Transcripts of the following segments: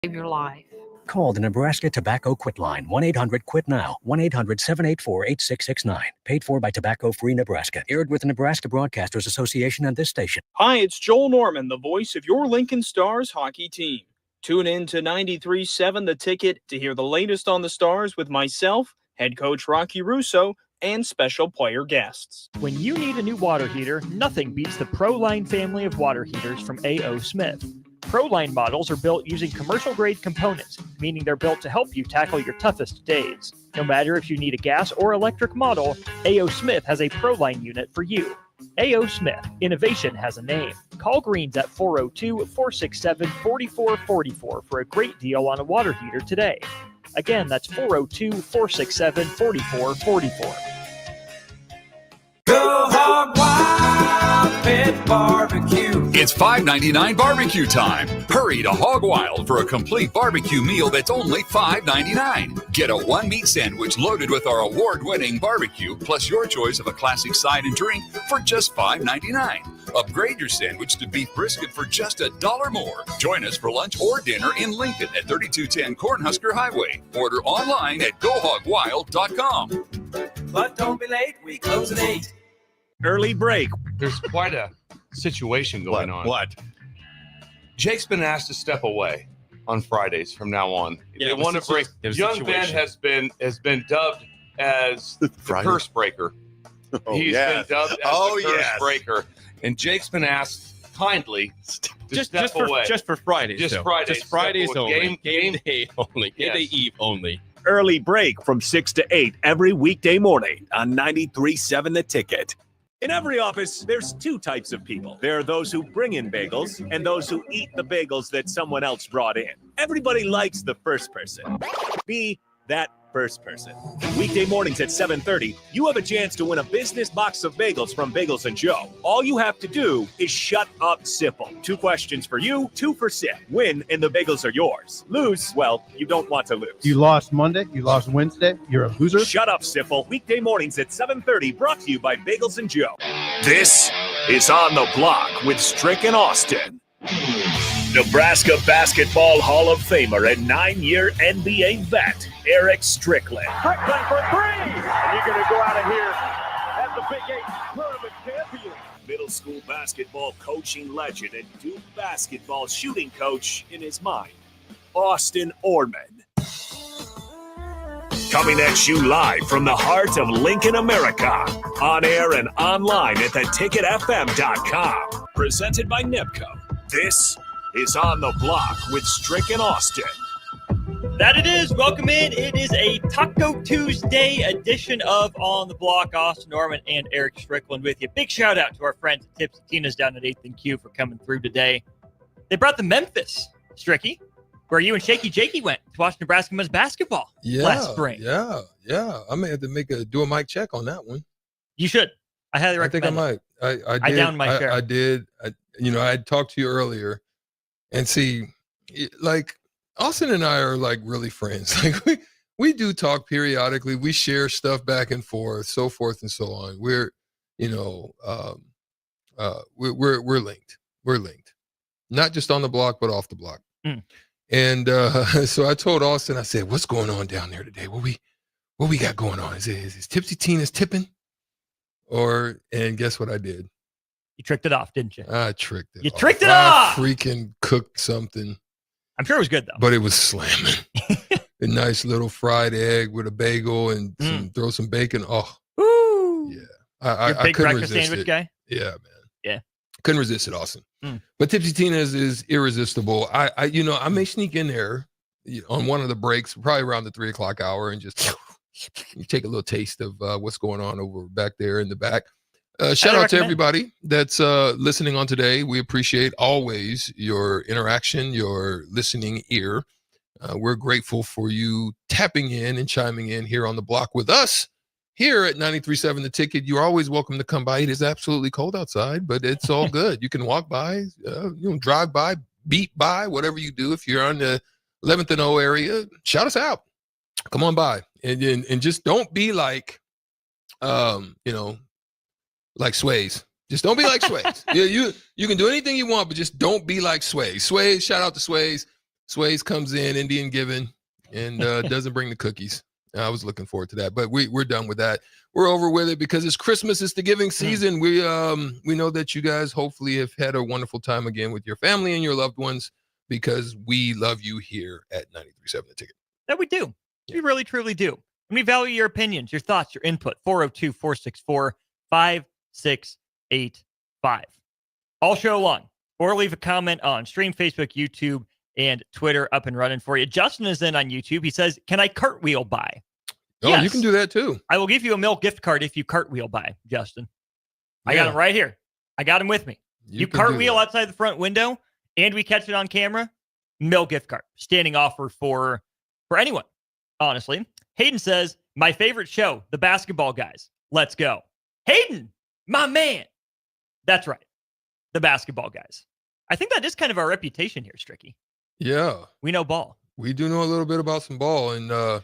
Save your life. Call the Nebraska Tobacco Quit Line, 1-800-QUIT-NOW, 1-800-784-8669. Paid for by Tobacco Free Nebraska. Aired with the Nebraska Broadcasters Association and this station. Hi, it's Joel Norman, the voice of your Lincoln Stars hockey team. Tune in to 93.7 The Ticket to hear the latest on the Stars with myself, head coach Rocky Russo, and special player guests. When you need a new water heater, nothing beats the ProLine family of water heaters from A.O. Smith. ProLine models are built using commercial-grade components, meaning they're built to help you tackle your toughest days. No matter if you need a gas or electric model, A.O. Smith has a ProLine unit for you. A.O. Smith, innovation has a name. Call Greens at 402-467-4444 for a great deal on a water heater today. Again, that's 402-467-4444. Go Hog Wild Pit Barbecue. It's $5.99 barbecue time. Hurry to Hog Wild for a complete barbecue meal that's only $5.99. Get a one-meat sandwich loaded with our award-winning barbecue, plus your choice of a classic side and drink for just $5.99. Upgrade your sandwich to beef brisket for just $1 more. Join us for lunch or dinner in Lincoln at 3210 Cornhusker Highway. Order online at GoHogWild.com. But don't be late, we close at 8. Early break. There's quite a situation going on. What? Jake's been asked to step away on Fridays from now on. Yeah, they want to break. Young Ben has been dubbed as the curse breaker. He's been dubbed as the curse breaker, and Jake's been asked kindly to step away. Just for Fridays. Just Fridays. Just Fridays only. Game day only. Game day eve only. Early break from 6 to 8 every weekday morning on 93.7 The Ticket. In every office, there's two types of people. There are those who bring in bagels and those who eat the bagels that someone else brought in. Everybody likes the first person. Be that first person. Weekday mornings at 7:30, you have a chance to win a business box of bagels from Bagels & Joe. All you have to do is shut up, Sipple. 2 questions for you, 2 for Sip. Win, and the bagels are yours. Lose, well, you don't want to lose. You lost Monday, you lost Wednesday, you're a loser. Shut up, Sipple. Weekday mornings at 7:30, brought to you by Bagels & Joe. This is On the Block with Strick and Austin. Nebraska Basketball Hall of Famer and 9-year NBA vet, Eric Strickland. Strickland for 3! And you're going to go out of here as the Big 8 tournament champion. Middle school basketball coaching legend and Duke basketball shooting coach in his mind, Austin Orman. Coming at you live from the heart of Lincoln, America. On air and online at theticketfm.com. Presented by NIPCO. This is On the Block with Strick and Austin. That it is. Welcome in. It is a Taco Tuesday edition of On the Block. Austin Norman and Eric Strickland with you. Big shout out to our friends at Tips and Tina's down at 8th and Q for coming through today. They brought the Memphis, Stricky, where you and Shaky Jakey went to watch Nebraska men's basketball last spring. Yeah. I may have to do a mic check on that one. You should. I highly recommend I think I might. I downed my share. I did. I had talked to you earlier. And see, like, Austin and I are like really friends. Like we do talk periodically. We share stuff back and forth, so forth and so on. We're linked. We're linked, not just on the block, but off the block. Mm. And so I told Austin, I said, "What's going on down there today? What we got going on? Is Tipsy Tina's tipping?" And guess what I did? You tricked it off, didn't you? I tricked it. You tricked it off. I freaking cooked something. I'm sure it was good though. But it was slamming. A nice little fried egg with a bagel and throw some bacon. Oh, woo! Yeah. I big couldn't breakfast resist sandwich it. Guy. Yeah, man. Yeah. Couldn't resist it, Austin. But Tipsy Tina's is irresistible. I may sneak in there on one of the breaks, probably around the 3:00 hour, and just take a little taste of what's going on over back there in the back. Shout out to everybody that's listening on today. We appreciate always your interaction, your listening ear. We're grateful for you tapping in and chiming in here on the block with us here at 93.7 The Ticket. You're always welcome to come by. It is absolutely cold outside, but it's all good. You can walk by, drive by, beat by, whatever you do. If you're on the 11th and O area, shout us out. Come on by. And just don't be like, like Sways. Just don't be like Sways. You can do anything you want, but just don't be like Sways. Sways, shout out to Sways. Sways comes in, Indian Given, and doesn't bring the cookies. I was looking forward to that, but we're done with that. We're over with it because it's Christmas. It's the giving season. We know that you guys hopefully have had a wonderful time again with your family and your loved ones because we love you here at 93.7 The Ticket. That we do. Yeah. We really, truly do. And we value your opinions, your thoughts, your input. 402-464-5685. All show long. Or leave a comment on stream, Facebook, YouTube, and Twitter up and running for you. Justin is in on YouTube. He says, can I cartwheel by? Oh, yes. You can do that too. I will give you a milk gift card if you cartwheel by, Justin. I got him right here. I got him with me. You cartwheel outside the front window, and we catch it on camera. Milk gift card. Standing offer for anyone, honestly. Hayden says, my favorite show, The Basketball Guys. Let's go. Hayden, my man. That's right. The Basketball Guys. I think that is kind of our reputation here, Stricky. Yeah. We know ball. We do know a little bit about some ball, and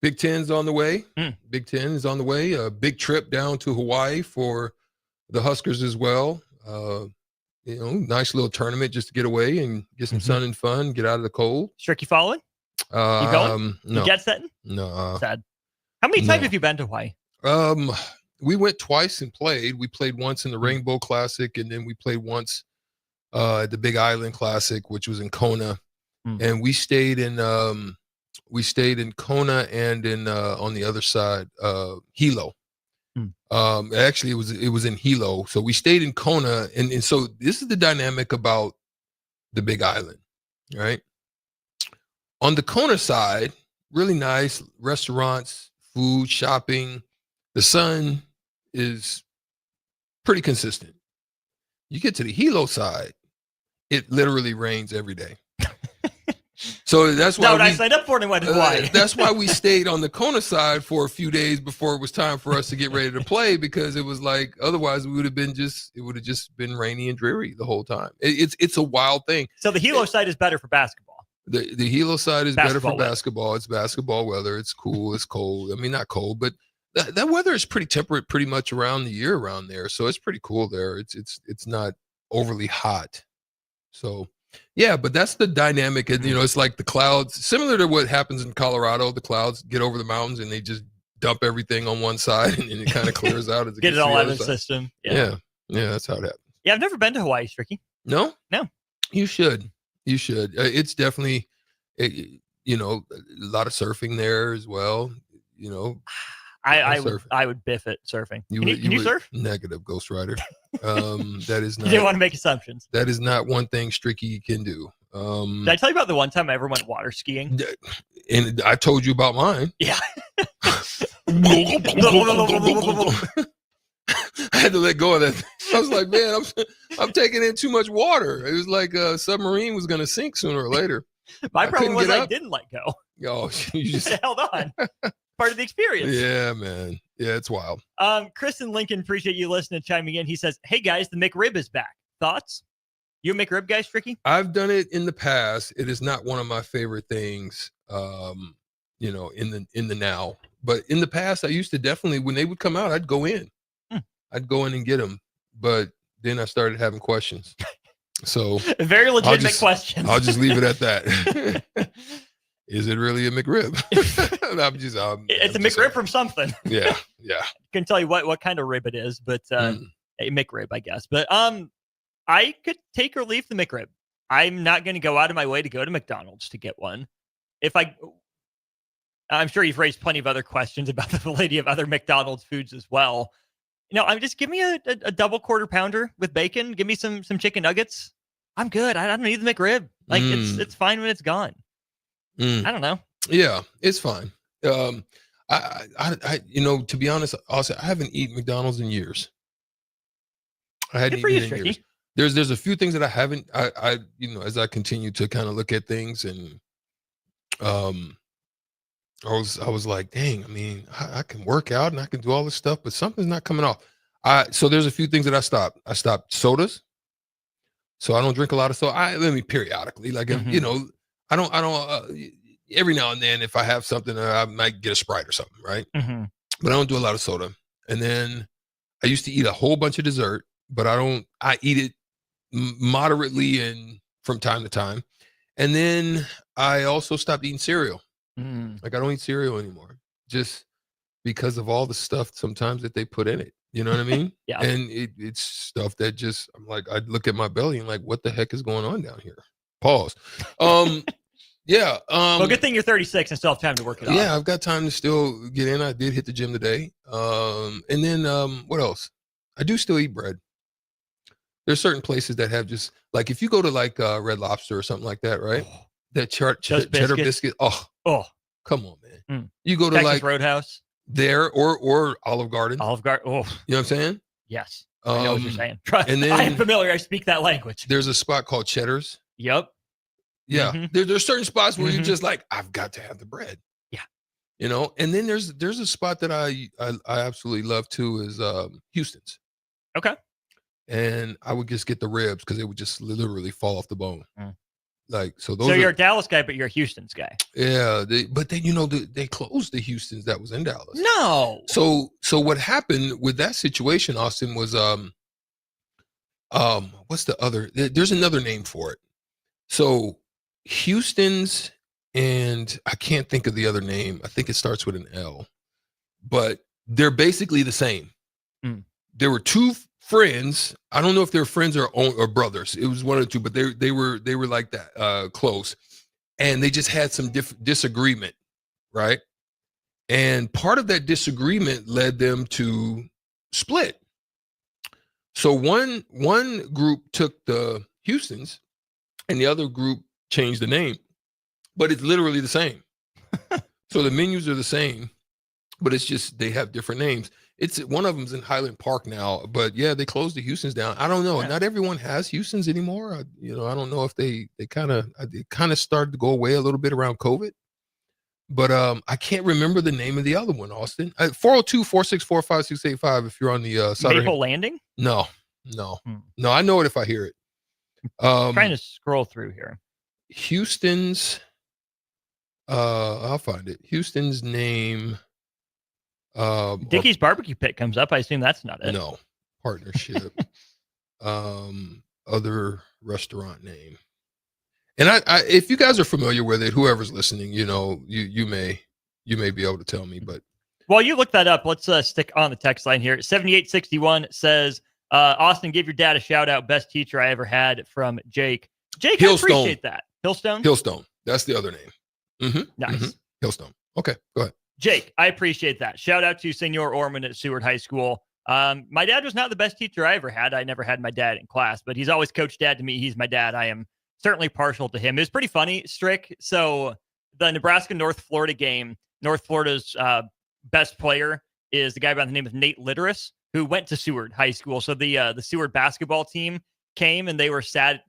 Big Ten's on the way. Big Ten is on the way. A big trip down to Hawaii for the Huskers as well. Nice little tournament just to get away and get some sun and fun, get out of the cold. Stricky following? You going? No. You jet setting? No. Sad. How many times have you been to Hawaii? We went twice and played. We played once in the Rainbow Classic, and then we played once at the Big Island Classic, which was in Kona. And we stayed in Kona and in on the other side, Hilo. Actually it was in Hilo. So we stayed in Kona, and so this is the dynamic about the Big Island, right? On the Kona side, really nice restaurants, food, shopping. The sun is pretty consistent. You get to the Hilo side, it literally rains every day. So that's why I signed up for it and went to Hawaii. That's why we stayed on the Kona side for a few days before it was time for us to get ready to play, because it was like, otherwise it would have just been rainy and dreary the whole time. It's a wild thing. So the Hilo side is better for basketball. The Hilo side is better for basketball. It's basketball weather. It's cool. It's cold. I mean, not cold, but that weather is pretty temperate pretty much around the year around there. So it's pretty cool there. It's not overly hot. So yeah, but that's the dynamic. And, it's like the clouds, similar to what happens in Colorado. The clouds get over the mountains and they just dump everything on one side, and then it kind of clears out. As it Get it all out of the system. Yeah, that's how it happens. Yeah, I've never been to Hawaii, Stricky. No? No. You should. It's definitely, a lot of surfing there as well. I would biff it surfing. Can you surf? Negative, Ghost Rider. That is not. You didn't want to make assumptions. That is not one thing Stricky can do. Did I tell you about the one time I ever went water skiing? And I told you about mine. Yeah. I had to let go of that. I was like, man, I'm taking in too much water. It was like a submarine was going to sink sooner or later. My problem was I didn't let go. Oh, you just held on. Part of the experience. Yeah, man. Yeah, it's wild. Chris and Lincoln, appreciate you listening, chiming in. He says, hey guys, the McRib is back. Thoughts? You a McRib guy, Stricky? I've done it in the past. It is not one of my favorite things, in the now. But in the past, I used to definitely, when they would come out, I'd go in. I'd go in and get them. But then I started having questions. So very legitimate questions. I'll just leave it at that. Is it really a McRib? It's a McRib from something. Yeah. Can tell you what kind of rib it is, but a McRib, I guess. But I could take or leave the McRib. I'm not going to go out of my way to go to McDonald's to get one. I'm sure you've raised plenty of other questions about the validity of other McDonald's foods as well. I'm just give me a double quarter pounder with bacon. Give me some chicken nuggets. I'm good. I don't need the McRib. Like it's fine when it's gone. I don't know. Yeah, it's fine. I to be honest, also I haven't eaten McDonald's in years. I hadn't eaten in years. There's a few things that I haven't. I as I continue to kind of look at things, and I was like, dang. I mean, I can work out and I can do all this stuff, but something's not coming off. So there's a few things that I stopped. I stopped sodas, so I don't drink a lot of soda. Periodically, like I don't. Every now and then, if I have something, I might get a Sprite or something, right? Mm-hmm. But I don't do a lot of soda. And then I used to eat a whole bunch of dessert, but I eat it moderately and from time to time. And then I also stopped eating cereal. Mm. I don't eat cereal anymore, just because of all the stuff sometimes that they put in it. You know what I mean? Yeah. And it's stuff that just, I'm like, I look at my belly and like, what the heck is going on down here? Pause. Yeah. Well, good thing you're 36 and still have time to work it out. Yeah, I've got time to still get in. I did hit the gym today. And then what else? I do still eat bread. There's certain places that have just like, if you go to like Red Lobster or something like that, right? That cheddar biscuit. Oh, come on, man. You go to Texas like Roadhouse there or Olive Garden. Olive Garden. Oh, you know what I'm saying? Yes. I know what you're saying. And then I am familiar. I speak that language. There's a spot called Cheddar's. Yep. Yeah. There's certain spots where you're just like, I've got to have the bread. Yeah. You know, and then there's a spot that I absolutely love too is Houston's. Okay. And I would just get the ribs because it would just literally fall off the bone. Like, so those. So you're a Dallas guy, but you're a Houston's guy. Yeah. But then, you know, they closed the Houston's that was in Dallas. No. So what happened with that situation, Austin, was what's the other? There's another name for it. So Houston's, and I can't think of the other name. I think it starts with an L, but they're basically the same. There were two friends. I don't know if they're friends or brothers. It was one or two, but they were like that, close, and they just had some disagreement, right? And part of that disagreement led them to split. So one group took the Houston's, and the other group changed the name, but it's literally the same. So the menus are the same, but it's just they have different names. It's one of them's in Highland Park now, but yeah, they closed the Houston's down. I don't know. Yeah. Not everyone has Houston's anymore. I don't know if they kind of started to go away a little bit around COVID, but I can't remember the name of the other one, Austin. 402-464-5685 if you're on the side. Maple Landing? No, I know it if I hear it. Trying to scroll through here. Houston's, I'll find it. Houston's name. Dickie's Barbecue Pit comes up. I assume that's not it. No, partnership. Other restaurant name. And I if you guys are familiar with it, whoever's listening, you know, you may be able to tell me. But while you look that up, let's stick on the text line here. 7861 says, Austin, give your dad a shout out. Best teacher I ever had, from Jake. Jake, I appreciate that. Hillstone? That's the other name. Nice. Hillstone. Okay, go ahead. Jake, I appreciate that. Shout out to Senor Orman at Seward High School. My dad was not the best teacher I ever had. I never had my dad in class, but he's always coached dad to me. He's my dad. I am certainly partial to him. It was pretty funny, Strick. So the Nebraska-North Florida game, North Florida's best player is the guy by the name of Nate Litteris, who went to Seward High School. So the Seward basketball team came and they were sat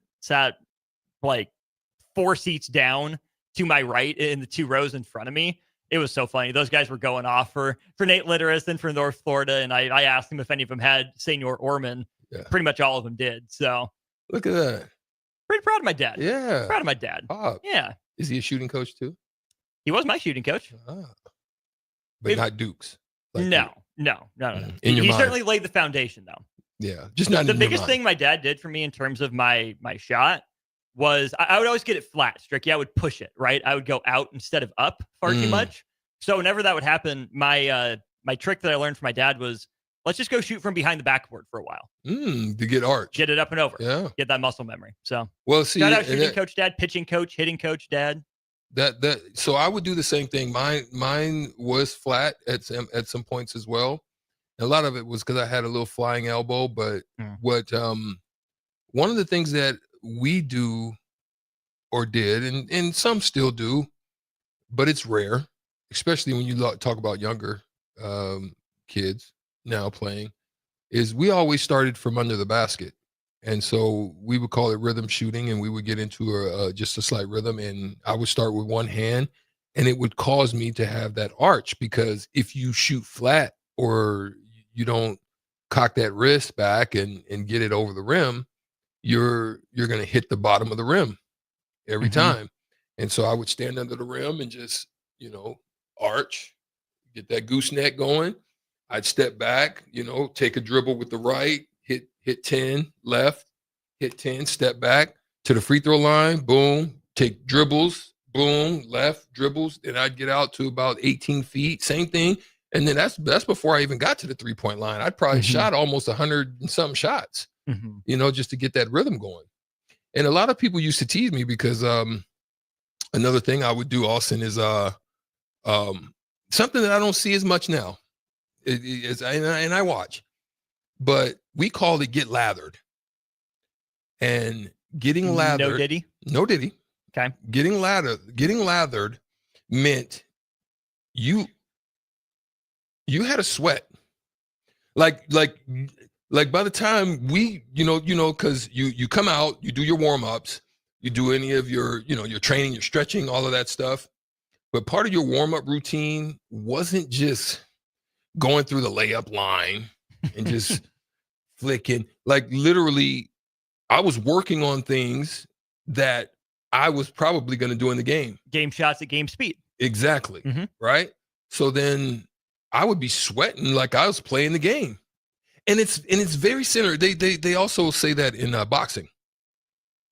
like 4 seats down to my right in the 2 rows in front of me. It was so funny. Those guys were going off for Nate Litteris and for North Florida. And I asked them if any of them had Senor Orman. Yeah. Pretty much all of them did. So look at that. Pretty proud of my dad. Yeah. Proud of my dad. Pop. Yeah. Is he a shooting coach too? He was my shooting coach. But not Duke's. Like no. He certainly laid the foundation though. Yeah. Just not the biggest thing my dad did for me in terms of my shot was I would always get it flat, Stricky. I would push it, right? I would go out instead of up far too much. So whenever that would happen, my trick that I learned from my dad was, let's just go shoot from behind the backboard for a while. To get arch. Get it up and over. Yeah. Get that muscle memory. So well, see, shout out shooting coach dad, pitching coach, hitting coach dad. So I would do the same thing. Mine was flat at some points as well. A lot of it was because I had a little flying elbow, but what one of the things that we do or did, and some still do, but it's rare, especially when you talk about younger kids now playing, is we always started from under the basket. And so we would call it rhythm shooting, and we would get into just a slight rhythm, and I would start with one hand, and it would cause me to have that arch, because if you shoot flat or you don't cock that wrist back and get it over the rim, you're going to hit the bottom of the rim every time. And so I would stand under the rim and just, arch, get that gooseneck going. I'd step back, take a dribble with the right, hit 10 left, hit 10, step back to the free throw line, boom, take dribbles, boom, left, dribbles, and I'd get out to about 18 feet, same thing. And then that's before I even got to the 3-point line. I'd probably shot almost 100 and some shots, just to get that rhythm going. And a lot of people used to tease me because another thing I would do, Austin, is something that I don't see as much now. And I watch, but we called it get lathered. And getting lathered. No diddy. Okay. Getting lathered meant you had a sweat. Like by the time we, because you come out, you do your warm-ups, you do any of your, your training, your stretching, all of that stuff. But part of your warm-up routine wasn't just going through the layup line and just flicking. Like literally, I was working on things that I was probably going to do in the game. Game shots at game speed. Exactly. Right. So then I would be sweating like I was playing the game. And it's very similar. They also say that in boxing.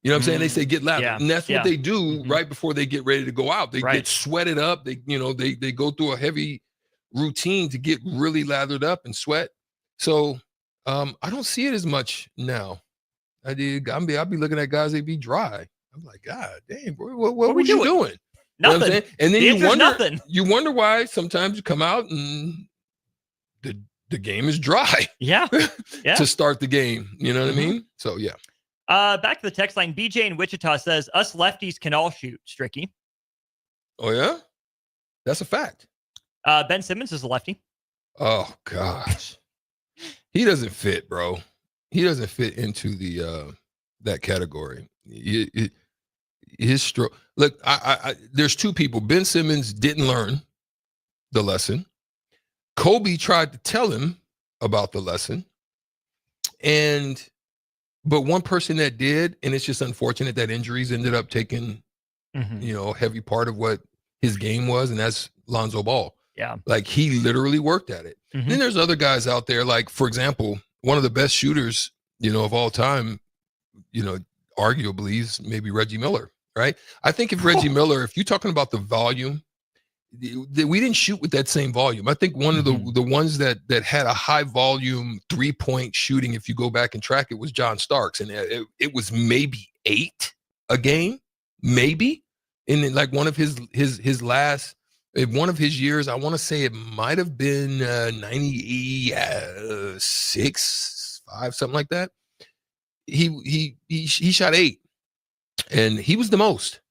You know what I'm saying? They say get lathered. Yeah. And that's what they do right before they get ready to go out. They get sweated up. They go through a heavy routine to get really lathered up and sweat. So I don't see it as much now. I'll be looking at guys, they be dry. I'm like, God damn, bro, what were you doing? Nothing. You know and then you wonder why sometimes you come out and the game is dry. Yeah. To start the game. You know what I mean? So yeah. Back to the text line. BJ in Wichita says, us lefties can all shoot, Stricky. Oh, yeah? That's a fact. Ben Simmons is a lefty. Oh, gosh. He doesn't fit, bro. He doesn't fit into the that category. His stroke. Look, there's two people. Ben Simmons didn't learn the lesson. Kobe tried to tell him about the lesson. But one person that did, and it's just unfortunate that injuries ended up taking, a heavy part of what his game was, and that's Lonzo Ball. Yeah. Like, he literally worked at it. Then there's other guys out there, like, for example, one of the best shooters, of all time, arguably is maybe Reggie Miller, right? I think if Reggie Miller, if you're talking about the volume, we didn't shoot with that same volume. I think one of the ones that had a high volume 3-point shooting, if you go back and track it, was John Starks, and it was maybe 8 a game, maybe. And then, like, one of his last, one of his years, I want to say it might have been 96, 5, something like that. He shot 8, and he was the most.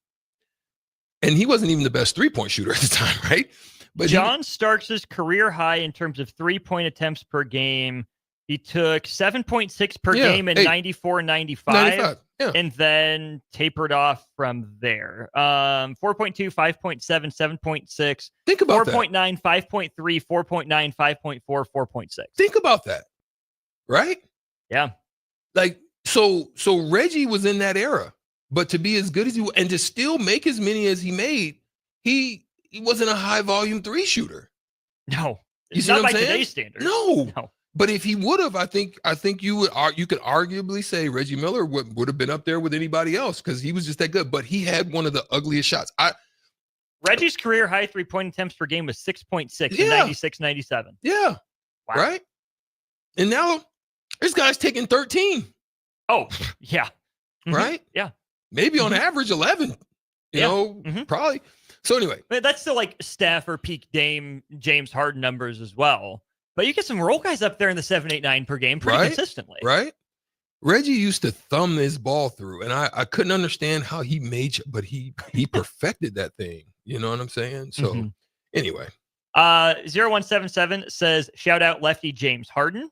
And he wasn't even the best 3-point shooter at the time, right? But John Starks' career high in terms of 3-point attempts per game, he took 7.6 per game in 94, 95, and then tapered off from there. 4.2, 5.7, 7.6. Think about 4.9, 5.3, 4.9, 5.4, 4.6. Think about that, right? Yeah. Like, so Reggie was in that era. But to be as good as he and to still make as many as he made, he wasn't a high volume 3 shooter. No, you see not what I'm by saying? today's standards. No. But if he would have, I think you could arguably say Reggie Miller would have been up there with anybody else because he was just that good. But he had one of the ugliest shots. Reggie's career high 3-point attempts per game was 6.6 in 96, 97. Yeah. Wow. Right. And now this guy's taking 13. Oh, yeah. Right. Yeah. Maybe on average 11, probably. So anyway. But that's still like Steph or peak Dame James Harden numbers as well. But you get some role guys up there in the 7, 8, 9 per game pretty consistently. Right. Reggie used to thumb his ball through, and I couldn't understand how he made it, but he perfected that thing. You know what I'm saying? So anyway. 0177 says, shout out lefty James Harden.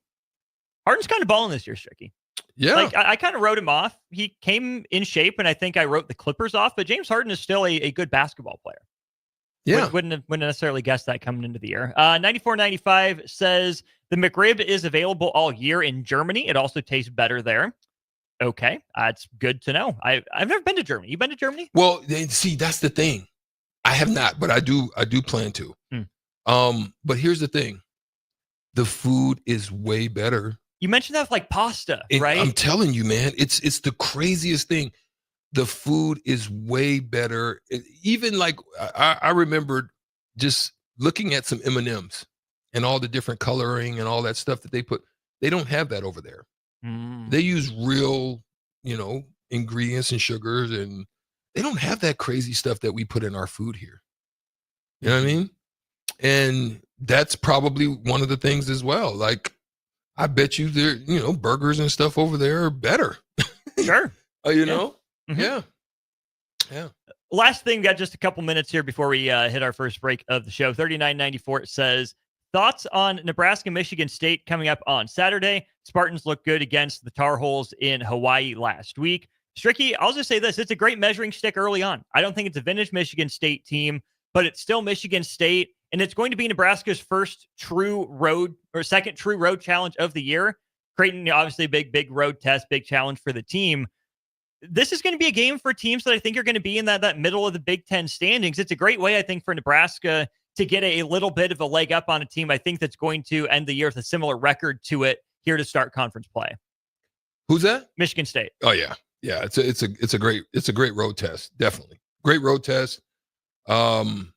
Harden's kind of balling this year, Stricky. Yeah. Like I kind of wrote him off. He came in shape, and I think I wrote the Clippers off, but James Harden is still a good basketball player. Yeah. Wouldn't necessarily guess that coming into the year. 9495 says the McRib is available all year in Germany. It also tastes better there. Okay. It's good to know. I've never been to Germany. You been to Germany? Well, see, that's the thing. I have not, but I do plan to. But here's the thing. The food is way better. You mentioned that with like pasta, right? I'm telling you, man, it's the craziest thing. the food is way better. Even like I remembered just looking at some M&Ms and all the different coloring and all that stuff that they put. They don't have that over there. They use real, ingredients and sugars, and they don't have that crazy stuff that we put in our food here. You know what I mean? And that's probably one of the things as well. Like, I bet you there, burgers and stuff over there are better. Sure. Yeah. Yeah. Last thing, got just a couple minutes here before we hit our first break of the show. 3994 says, thoughts on Nebraska-Michigan State coming up on Saturday? Spartans look good against the Tar Heels in Hawaii last week. Stricky, I'll just say this. It's a great measuring stick early on. I don't think it's a vintage Michigan State team, but it's still Michigan State, and it's going to be Nebraska's second true road challenge of the year. Creighton, obviously, big road test, big challenge for the team. This is going to be a game for teams that I think are going to be in that middle of the Big Ten standings. It's a great way, I think, for Nebraska to get a little bit of a leg up on a team I think that's going to end the year with a similar record to it here to start conference play. Who's that? Michigan State. Oh yeah. Yeah. It's a great road test. Definitely. Great road test. Going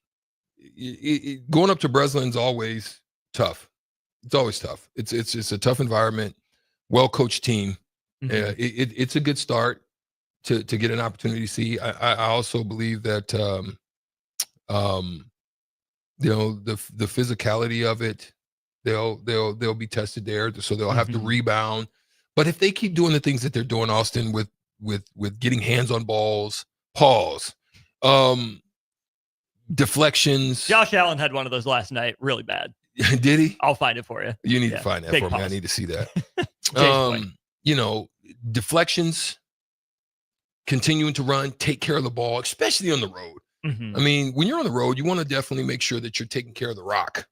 up to Breslin's always tough. It's always tough. It's a tough environment, well-coached team. It's a good start to get an opportunity to see. I also believe that, the physicality of it, they'll be tested there, so they'll have to rebound. But if they keep doing the things that they're doing, Austin, with getting hands on balls, deflections. Josh Allen had one of those last night, really bad. Did he? I'll find it for you. You need to find that for me. I need to see that. Deflections, continuing to run, take care of the ball, especially on the road. I mean, when you're on the road, you want to definitely make sure that you're taking care of the rock.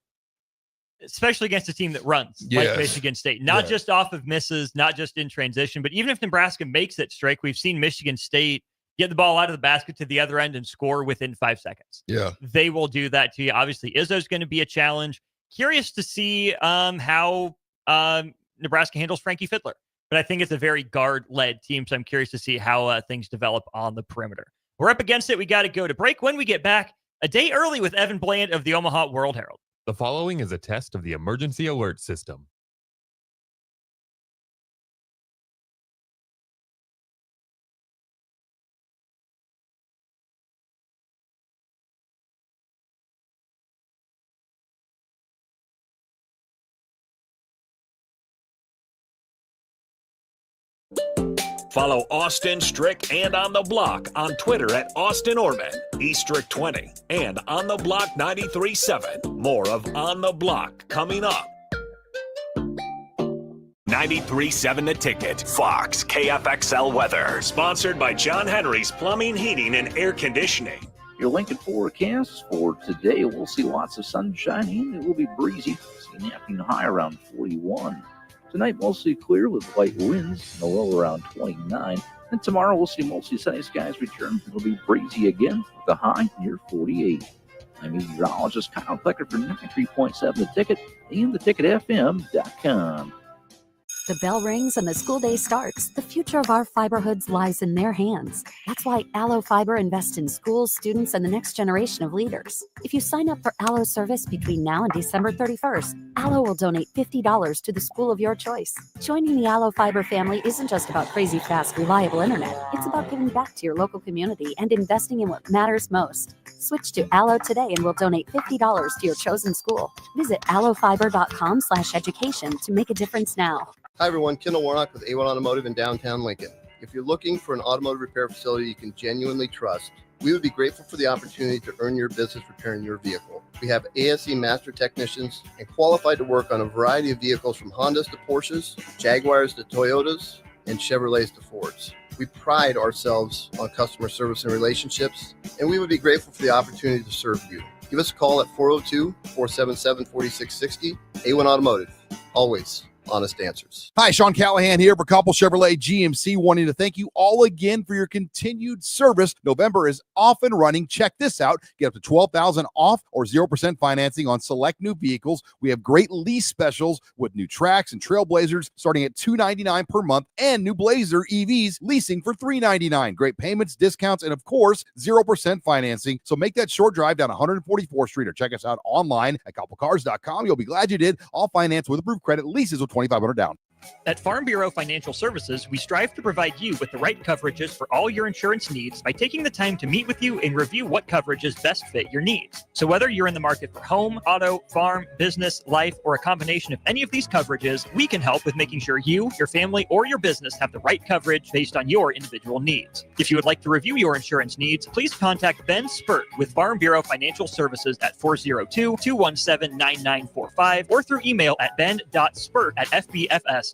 Especially against a team that runs, like Michigan State. Not just off of misses, not just in transition, but even if Nebraska makes it, Strick, we've seen Michigan State get the ball out of the basket to the other end and score within 5 seconds. Yeah. They will do that to you. Obviously, Izzo's going to be a challenge. Curious to see how Nebraska handles Frankie Fiddler. But I think it's a very guard-led team, so I'm curious to see how things develop on the perimeter. We're up against it. We got to go to break. When we get back, a day early with Evan Bland of the Omaha World Herald. The following is a test of the emergency alert system. Follow Austin, Strick, and On the Block on Twitter at Austin Orman, eStrick20, and On the Block 93.7. More of On the Block coming up. 93.7 The Ticket, Fox, KFXL weather. Sponsored by John Henry's Plumbing, Heating, and Air Conditioning. Your Lincoln forecast for today, we'll see lots of sunshine and it will be breezy. See an afternoon high around 41. Tonight, mostly clear with light winds, the low around 29. And tomorrow, we'll see mostly sunny skies return. It'll be breezy again with the high near 48. I'm meteorologist Kyle Plecker for 93.7 The Ticket and theticketfm.com. The bell rings and the school day starts. The future of our fiber hoods lies in their hands. That's why Allo Fiber invests in schools, students, and the next generation of leaders. If you sign up for Allo service between now and December 31st, Allo will donate $50 to the school of your choice. Joining the Allo Fiber family isn't just about crazy fast, reliable internet. It's about giving back to your local community and investing in what matters most. Switch to Allo today and we'll donate $50 to your chosen school. Visit allofiber.com/education to make a difference now. Hi everyone, Kendall Warnock with A1 Automotive in downtown Lincoln. If you're looking for an automotive repair facility you can genuinely trust, we would be grateful for the opportunity to earn your business repairing your vehicle. We have ASE master technicians and qualified to work on a variety of vehicles from Hondas to Porsches, Jaguars to Toyotas, and Chevrolets to Fords. We pride ourselves on customer service and relationships, and we would be grateful for the opportunity to serve you. Give us a call at 402-477-4660. A1 Automotive, always honest answers. Hi, Sean Callahan here for Coppell Chevrolet GMC, wanting to thank you all again for your continued service. November is off and running. Check this out. Get up to $12,000 off or 0% financing on select new vehicles. We have great lease specials with new Trax and Trailblazers starting at $299 per month and new Blazer EVs leasing for $399. Great payments, discounts, and of course, 0% financing. So make that short drive down 144th Street or check us out online at CoppellCars.com. You'll be glad you did. All finance with approved credit, leases with $2,500 down. At Farm Bureau Financial Services, we strive to provide you with the right coverages for all your insurance needs by taking the time to meet with you and review what coverages best fit your needs. So whether you're in the market for home, auto, farm, business, life, or a combination of any of these coverages, we can help with making sure you, your family, or your business have the right coverage based on your individual needs. If you would like to review your insurance needs, please contact Ben Spurt with Farm Bureau Financial Services at 402-217-9945 or through email at ben.spurt@fbfs.com.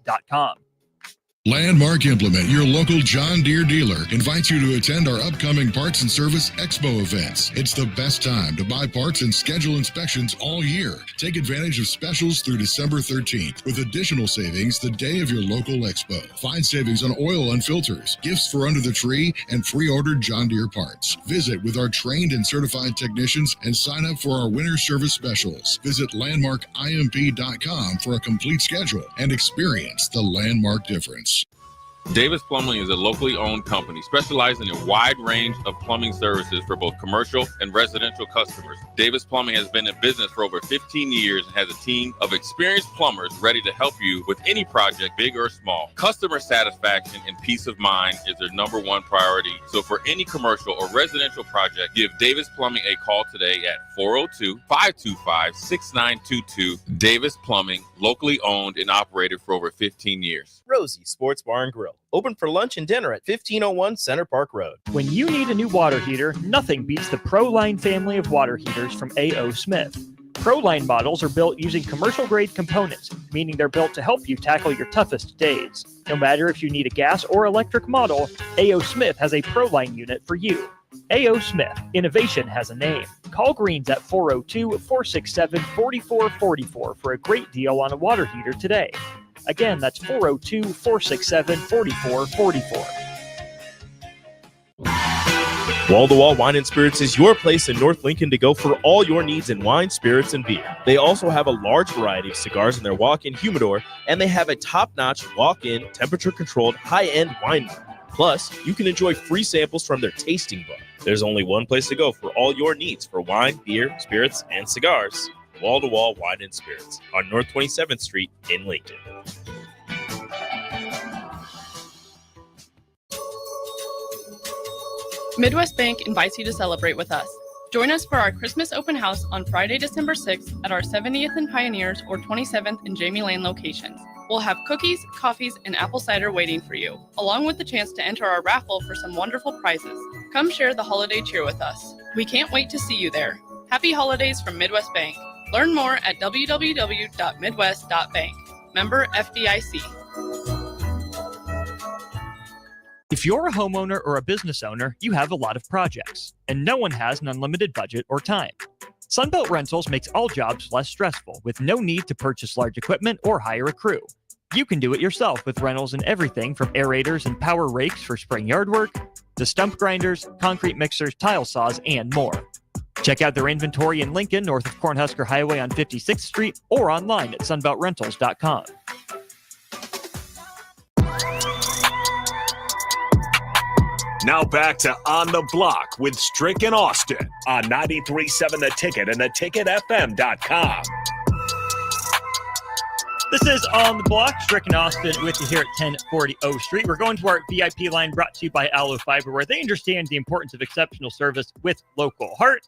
Landmark Implement, your local John Deere dealer, invites you to attend our upcoming Parts and Service Expo events. It's the best time to buy parts and schedule inspections all year. Take advantage of specials through December 13th with additional savings the day of your local expo. Find savings on oil and filters, gifts for under the tree, and pre-ordered John Deere parts. Visit with our trained and certified technicians and sign up for our winter service specials. Visit landmarkimp.com for a complete schedule and experience the Landmark difference. Davis Plumbing is a locally owned company specializing in a wide range of plumbing services for both commercial and residential customers. Davis Plumbing has been in business for over 15 years and has a team of experienced plumbers ready to help you with any project, big or small. Customer satisfaction and peace of mind is their number one priority. So for any commercial or residential project, give Davis Plumbing a call today at 402-525-6922. Davis Plumbing, locally owned and operated for over 15 years. Rosie Sports Bar and Grill, open for lunch and dinner at 1501 Center Park Road. When you need a new water heater, nothing beats the ProLine family of water heaters from A.O. Smith. ProLine models are built using commercial-grade components, meaning they're built to help you tackle your toughest days. No matter if you need a gas or electric model, A.O. Smith has a ProLine unit for you. A.O. Smith, innovation has a name. Call Greens at 402-467-4444 for a great deal on a water heater today. Again, that's 402-467-4444. Wall-to-Wall Wine and Spirits is your place in North Lincoln to go for all your needs in wine, spirits, and beer. They also have a large variety of cigars in their walk-in humidor, and they have a top-notch walk-in, temperature-controlled, high-end wine bar. Plus, you can enjoy free samples from their tasting book. There's only one place to go for all your needs for wine, beer, spirits, and cigars. Wall-to-Wall Wine and Spirits on North 27th Street in Lincoln. Midwest Bank invites you to celebrate with us. Join us for our Christmas open house on Friday, December 6th at our 70th and Pioneers or 27th and Jamie Lane locations. We'll have cookies, coffees, and apple cider waiting for you, along with the chance to enter our raffle for some wonderful prizes. Come share the holiday cheer with us. We can't wait to see you there. Happy holidays from Midwest Bank. Learn more at www.midwest.bank. Member FDIC. If you're a homeowner or a business owner, you have a lot of projects, and no one has an unlimited budget or time. Sunbelt Rentals makes all jobs less stressful with no need to purchase large equipment or hire a crew. You can do it yourself with rentals and everything from aerators and power rakes for spring yard work to stump grinders, concrete mixers, tile saws, and more. Check out their inventory in Lincoln, north of Cornhusker Highway on 56th Street, or online at sunbeltrentals.com. Now back to On the Block with Strick and Austin on 93.7 The Ticket and theticketfm.com. This is On the Block. Strick and Austin with you here at 1040 O Street. We're going to our VIP line brought to you by Aloe Fiber, where they understand the importance of exceptional service with local heart.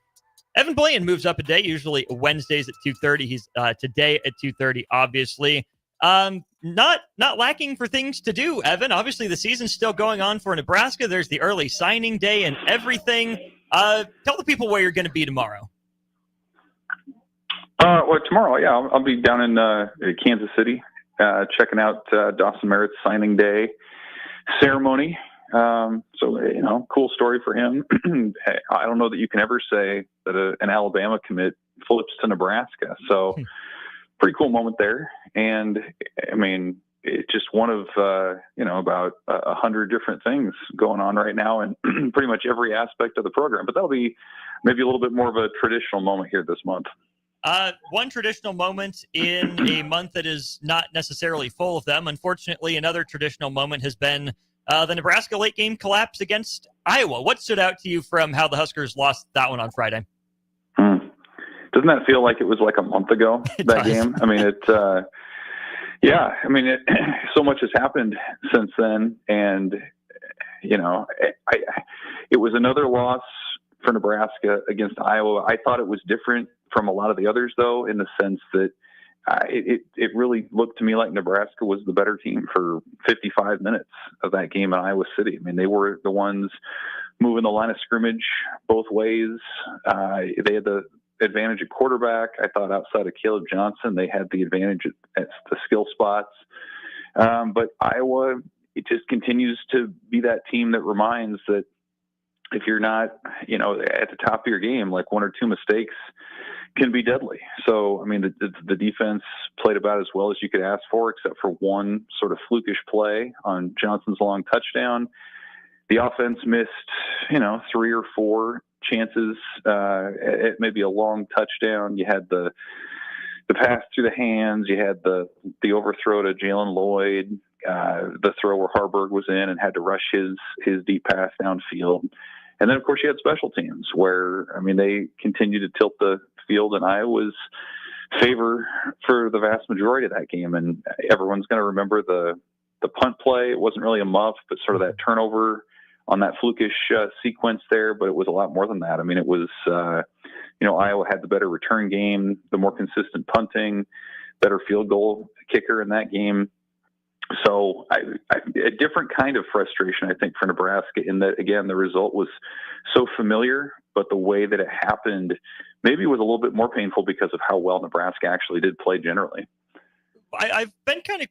Evan Bland moves up a day, usually Wednesdays at 2:30. He's today at 2:30, obviously. Not lacking for things to do, Evan. Obviously, the season's still going on for Nebraska. There's the early signing day and everything. Tell the people where you're going to be tomorrow. Well, tomorrow, yeah, I'll be down in Kansas City checking out Dawson Merritt's signing day ceremony. So, cool story for him. I don't know that you can ever say that an Alabama commit flips to Nebraska. So pretty cool moment there. And I mean, it's just one of, about 100 different things going on right now in pretty much every aspect of the program. But that'll be maybe a little bit more of a traditional moment here this month. One traditional moment in a month that is not necessarily full of them. Unfortunately, another traditional moment has been the Nebraska late game collapse against Iowa. What stood out to you from how the Huskers lost that one on Friday? Doesn't that feel like it was like a month ago, that game? I mean, so much has happened since then. And, it was another loss for Nebraska against Iowa. I thought it was different from a lot of the others, though, in the sense that it really looked to me like Nebraska was the better team for 55 minutes of that game in Iowa City. I mean, they were the ones moving the line of scrimmage both ways. They had the advantage at quarterback. I thought outside of Caleb Johnson, they had the advantage at the skill spots. But Iowa, it just continues to be that team that reminds that if you're not, at the top of your game, like one or two mistakes can be deadly. So, I mean, the defense played about as well as you could ask for, except for one sort of flukish play on Johnson's long touchdown. The offense missed, 3 or 4 chances at maybe a long touchdown. You had the pass through the hands. You had the overthrow to Jalen Lloyd, the throw where Harburg was in and had to rush his deep pass downfield. And then, of course, you had special teams where, they continued to tilt the field in Iowa's favor for the vast majority of that game. And everyone's going to remember the punt play. It wasn't really a muff, but sort of that turnover on that flukish sequence there. But it was a lot more than that. I mean, it was, Iowa had the better return game, the more consistent punting, better field goal kicker in that game. So a different kind of frustration, I think, for Nebraska in that, again, the result was so familiar, but the way that it happened maybe was a little bit more painful because of how well Nebraska actually did play generally. I've been kind of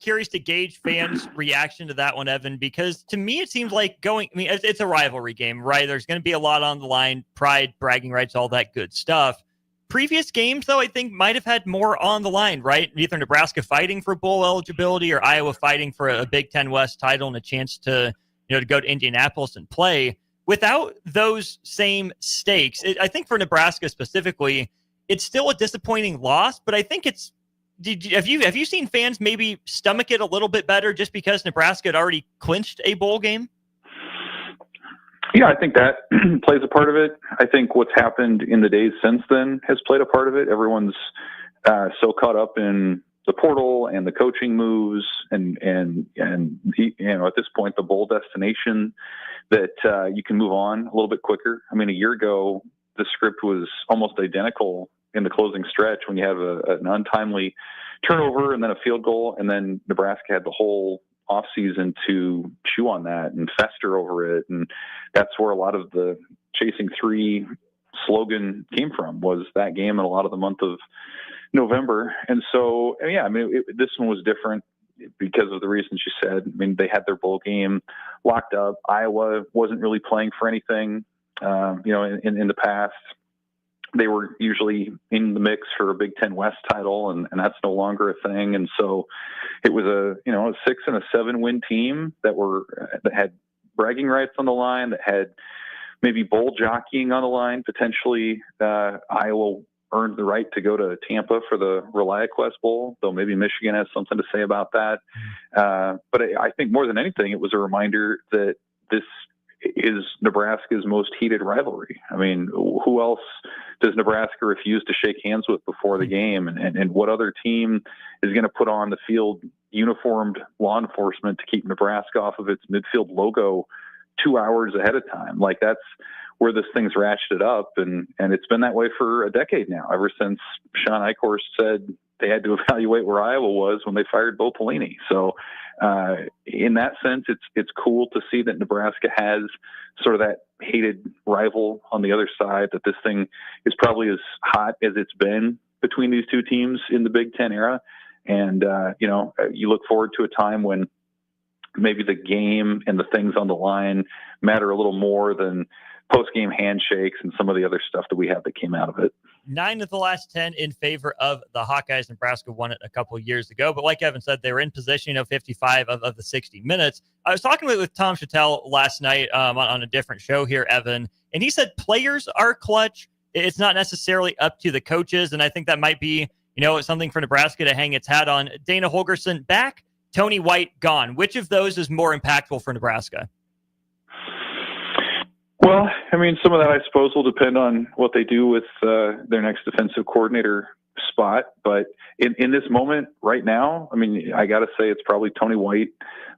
curious to gauge fans' reaction to that one, Evan, because to me it seems like it's a rivalry game, right? There's going to be a lot on the line, pride, bragging rights, all that good stuff. Previous games, though, I think might have had more on the line, right? Either Nebraska fighting for bowl eligibility or Iowa fighting for a Big Ten West title and a chance to go to Indianapolis and play. Without those same stakes, I think for Nebraska specifically, it's still a disappointing loss. But I think have you seen fans maybe stomach it a little bit better just because Nebraska had already clinched a bowl game? Yeah, I think that plays a part of it. I think what's happened in the days since then has played a part of it. Everyone's so caught up in the portal and the coaching moves and at this point, the bowl destination that you can move on a little bit quicker. I mean, a year ago, the script was almost identical in the closing stretch when you have an untimely turnover and then a field goal, and then Nebraska had the whole offseason to chew on that and fester over it. And that's where a lot of the Chasing 3 slogan came from, was that game in a lot of the month of November. And so, this one was different because of the reasons you said. I mean, they had their bowl game locked up. Iowa wasn't really playing for anything, in the past. They were usually in the mix for a Big Ten West title, and that's no longer a thing. And so it was a 6 and a 7 win team that had bragging rights on the line, that had maybe bowl jockeying on the line. Potentially, Iowa earned the right to go to Tampa for the ReliaQuest Bowl, though maybe Michigan has something to say about that. But I think more than anything, it was a reminder that this is Nebraska's most heated rivalry. I mean, who else does Nebraska refuse to shake hands with before the game? And what other team is going to put on the field uniformed law enforcement to keep Nebraska off of its midfield logo 2 hours ahead of time? Like, that's where this thing's ratcheted up. And it's been that way for a decade now, ever since Sean Eichhorst said they had to evaluate where Iowa was when they fired Bo Pelini. So in that sense, it's cool to see that Nebraska has sort of that hated rival on the other side, that this thing is probably as hot as it's been between these two teams in the Big Ten era. And, you look forward to a time when maybe the game and the things on the line matter a little more than post-game handshakes and some of the other stuff that we have that came out of it. 9 of the last 10 in favor of the Hawkeyes. Nebraska won it a couple of years ago. But like Evan said, they were in possession 55 of the 60 minutes. I was talking with Tom Chattel last night on a different show here, Evan, and he said players are clutch. It's not necessarily up to the coaches, and I think that might be, something for Nebraska to hang its hat on. Dana Holgorsen back, Tony White gone. Which of those is more impactful for Nebraska? Well, I mean, some of that, I suppose, will depend on what they do with their next defensive coordinator spot. But in this moment right now, I mean, I got to say it's probably Tony White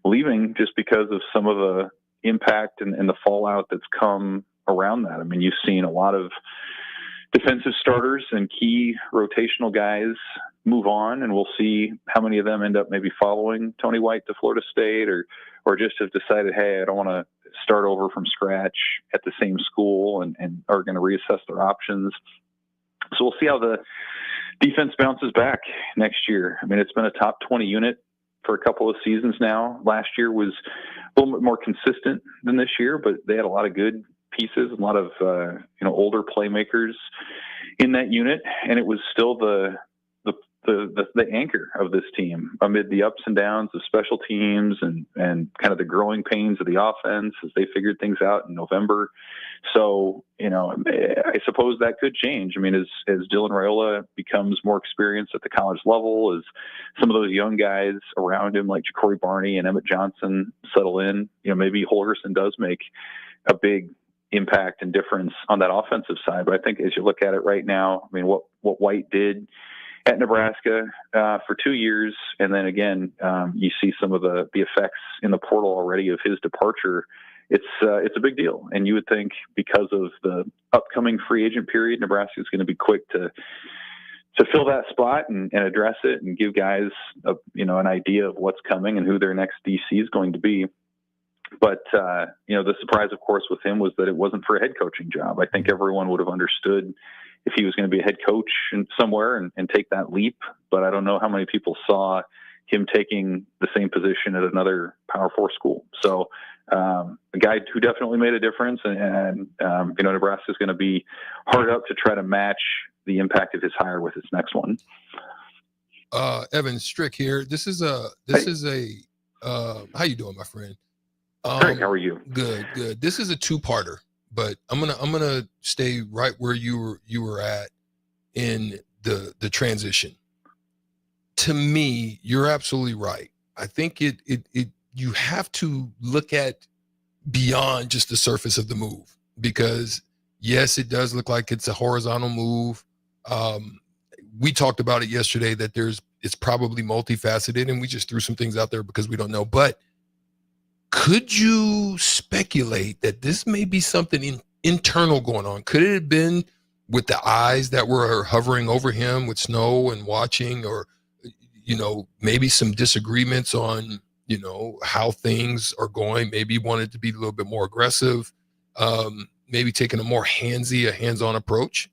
leaving just because of some of the impact and the fallout that's come around that. I mean, you've seen a lot of defensive starters and key rotational guys move on, and we'll see how many of them end up maybe following Tony White to Florida State or just have decided, hey, I don't want to start over from scratch at the same school and are going to reassess their options. So we'll see how the defense bounces back next year. I mean, it's been a top 20 unit for a couple of seasons now. Last year was a little bit more consistent than this year, but they had a lot of good pieces, a lot of older playmakers in that unit, and it was still the anchor of this team amid the ups and downs of special teams and kind of the growing pains of the offense as they figured things out in November. So, I suppose that could change. I mean, as Dylan Raiola becomes more experienced at the college level, as some of those young guys around him like Ja'Cory Barney and Emmett Johnson settle in, maybe Holgorsen does make a big impact and difference on that offensive side. But I think as you look at it right now, I mean, what White did at Nebraska for 2 years, and then again, you see some of the effects in the portal already of his departure. It's a big deal, and you would think because of the upcoming free agent period, Nebraska is going to be quick to fill that spot and address it and give guys an idea of what's coming and who their next DC is going to be. But, the surprise, of course, with him was that it wasn't for a head coaching job. I think everyone would have understood if he was going to be a head coach somewhere and take that leap. But I don't know how many people saw him taking the same position at another Power 4 school. So a guy who definitely made a difference. And Nebraska is going to be hard up to try to match the impact of his hire with his next one. Evan, Strick here. This is a how you doing, my friend? Great. How are you? Good. This is a two-parter, but I'm gonna stay right where you were at in the transition. To me, you're absolutely right. I think you have to look at beyond just the surface of the move, because yes, it does look like it's a horizontal move. We talked about it yesterday that it's probably multifaceted, and we just threw some things out there because we don't know, but could you speculate that this may be something internal going on? Could it have been with the eyes that were hovering over him with snow and watching, or, maybe some disagreements on, how things are going? Maybe he wanted to be a little bit more aggressive, maybe taking a more hands-on approach.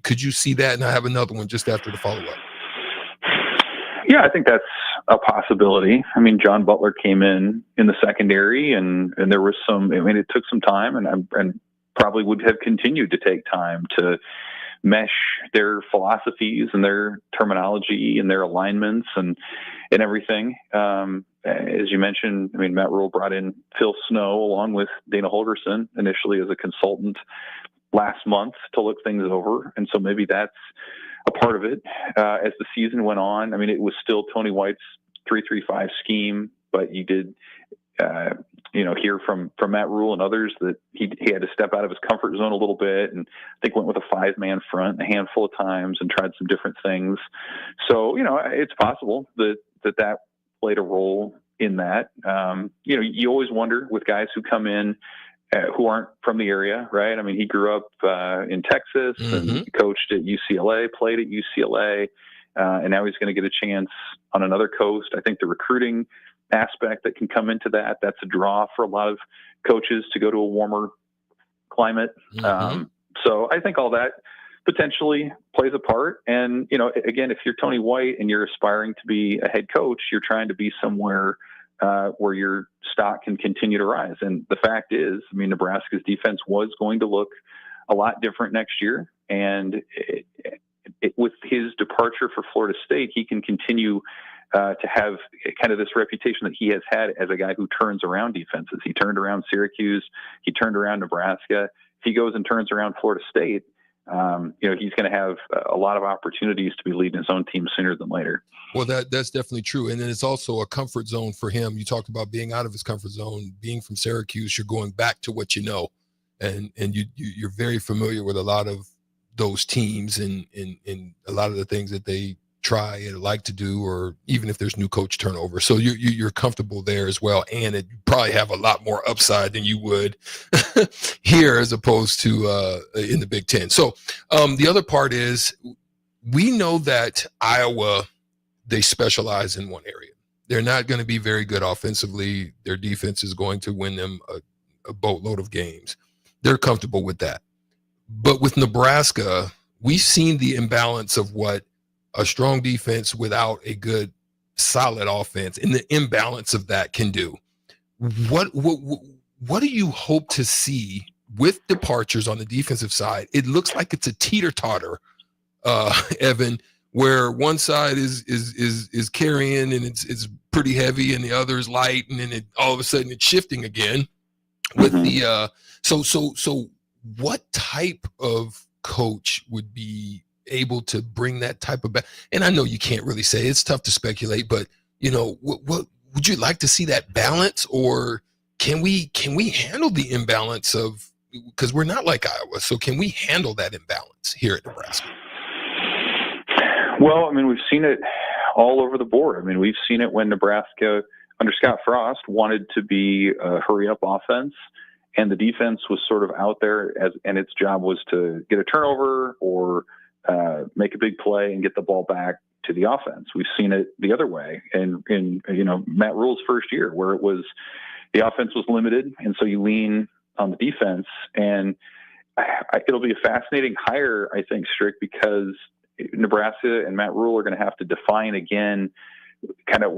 Could you see that? And I have another one just after the follow-up. Yeah, I think that's a possibility. I mean, John Butler came in the secondary, and there was it took some time, and probably would have continued to take time to mesh their philosophies and their terminology and their alignments and everything. As you mentioned, I mean, Matt Rule brought in Phil Snow along with Dana Holgorsen initially as a consultant last month to look things over. And so maybe that's a part of it. As the season went on, I mean, it was still Tony White's 3-3-5 scheme, but you did, hear from Matt Rule and others that he had to step out of his comfort zone a little bit, and I think went with a 5-man front a handful of times and tried some different things. So, it's possible that played a role in that. You always wonder with guys who come in who aren't from the area, right? I mean, he grew up in Texas and coached at UCLA, played at UCLA, and now he's going to get a chance on another coast. I think the recruiting aspect that can come into that's a draw for a lot of coaches to go to a warmer climate. So I think all that potentially plays a part. And, again, if you're Tony White and you're aspiring to be a head coach, you're trying to be somewhere where your stock can continue to rise. And the fact is, I mean, Nebraska's defense was going to look a lot different next year. And his departure for Florida State, he can continue to have kind of this reputation that he has had as a guy who turns around defenses. He turned around Syracuse. He turned around Nebraska. If he goes and turns around Florida State, he's going to have a lot of opportunities to be leading his own team sooner than later. Well, that's definitely true. And then it's also a comfort zone for him. You talked about being out of his comfort zone, being from Syracuse, you're going back to what you know. And you're very familiar with a lot of those teams and a lot of the things that they try and like to do, or even if there's new coach turnover. So you're comfortable there as well. And it probably have a lot more upside than you would here as opposed to in the Big Ten. So the other part is we know that Iowa, they specialize in one area. They're not going to be very good offensively. Their defense is going to win them a boatload of games. They're comfortable with that. But with Nebraska, we've seen the imbalance of what a strong defense without a good, solid offense and the imbalance of that can do. What do you hope to see with departures on the defensive side? It looks like it's a teeter-totter, Evan, where one side is carrying and it's pretty heavy and the other is light, and then all of a sudden it's shifting again with the so what type of coach would be able to bring that type of and I know you can't really say, it's tough to speculate, but what would you like to see that balance, or can we handle the imbalance of, because we're not like Iowa, so can we handle that imbalance here at Nebraska? Well, I mean, we've seen it all over the board. I mean, we've seen it when Nebraska under Scott Frost wanted to be a hurry up offense, and the defense was sort of out there and its job was to get a turnover or make a big play and get the ball back to the offense. We've seen it the other way in Matt Rule's first year, where it was the offense was limited, and so you lean on the defense. And it'll be a fascinating hire, I think, Strick, because Nebraska and Matt Rule are going to have to define again kind of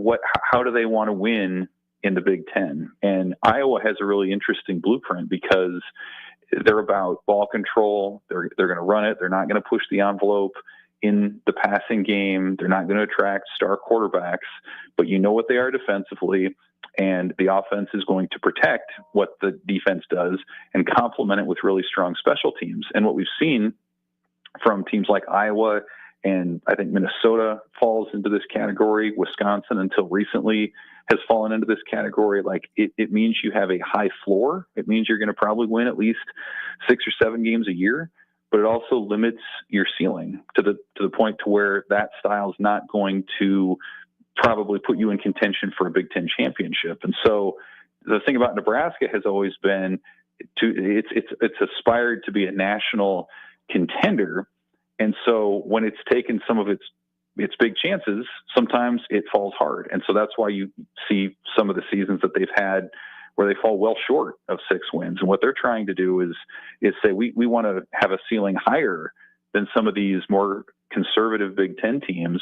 how do they want to win in the Big Ten. And Iowa has a really interesting blueprint because they're about ball control. They're going to run it. They're not going to push the envelope in the passing game. They're not going to attract star quarterbacks, but you know what they are defensively, and the offense is going to protect what the defense does and complement it with really strong special teams. And what we've seen from teams like Iowa, and I think Minnesota falls into this category, Wisconsin until recently has fallen into this category. Like it means you have a high floor. It means you're going to probably win at least 6 or 7 games a year, but it also limits your ceiling to the point to where that style is not going to probably put you in contention for a Big Ten championship. And so the thing about Nebraska has always been it's aspired to be a national contender. And so when it's taken some of its big chances, sometimes it falls hard. And so that's why you see some of the seasons that they've had where they fall well short of 6 wins. And what they're trying to do is say, we want to have a ceiling higher than some of these more conservative Big Ten teams.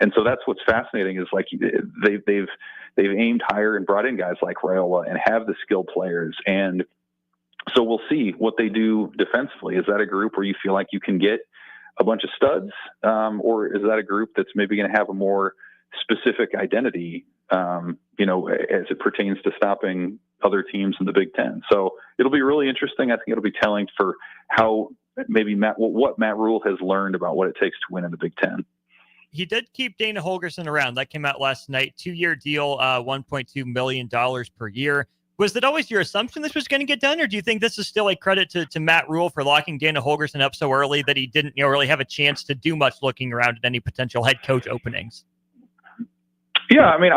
And so that's what's fascinating is like they've aimed higher and brought in guys like Raiola and have the skilled players. And so we'll see what they do defensively. Is that a group where you feel like you can get a bunch of studs, or is that a group that's maybe going to have a more specific identity, as it pertains to stopping other teams in the Big Ten? So it'll be really interesting. I think it'll be telling for how maybe what Matt Rule has learned about what it takes to win in the Big Ten. He did keep Dana Holgorsen around. That came out last night. 2-year deal, $1.2 million per year. Was it always your assumption this was going to get done, or do you think this is still a credit to Matt Rule for locking Dana Holgorsen up so early that he didn't really have a chance to do much looking around at any potential head coach openings? Yeah, I mean,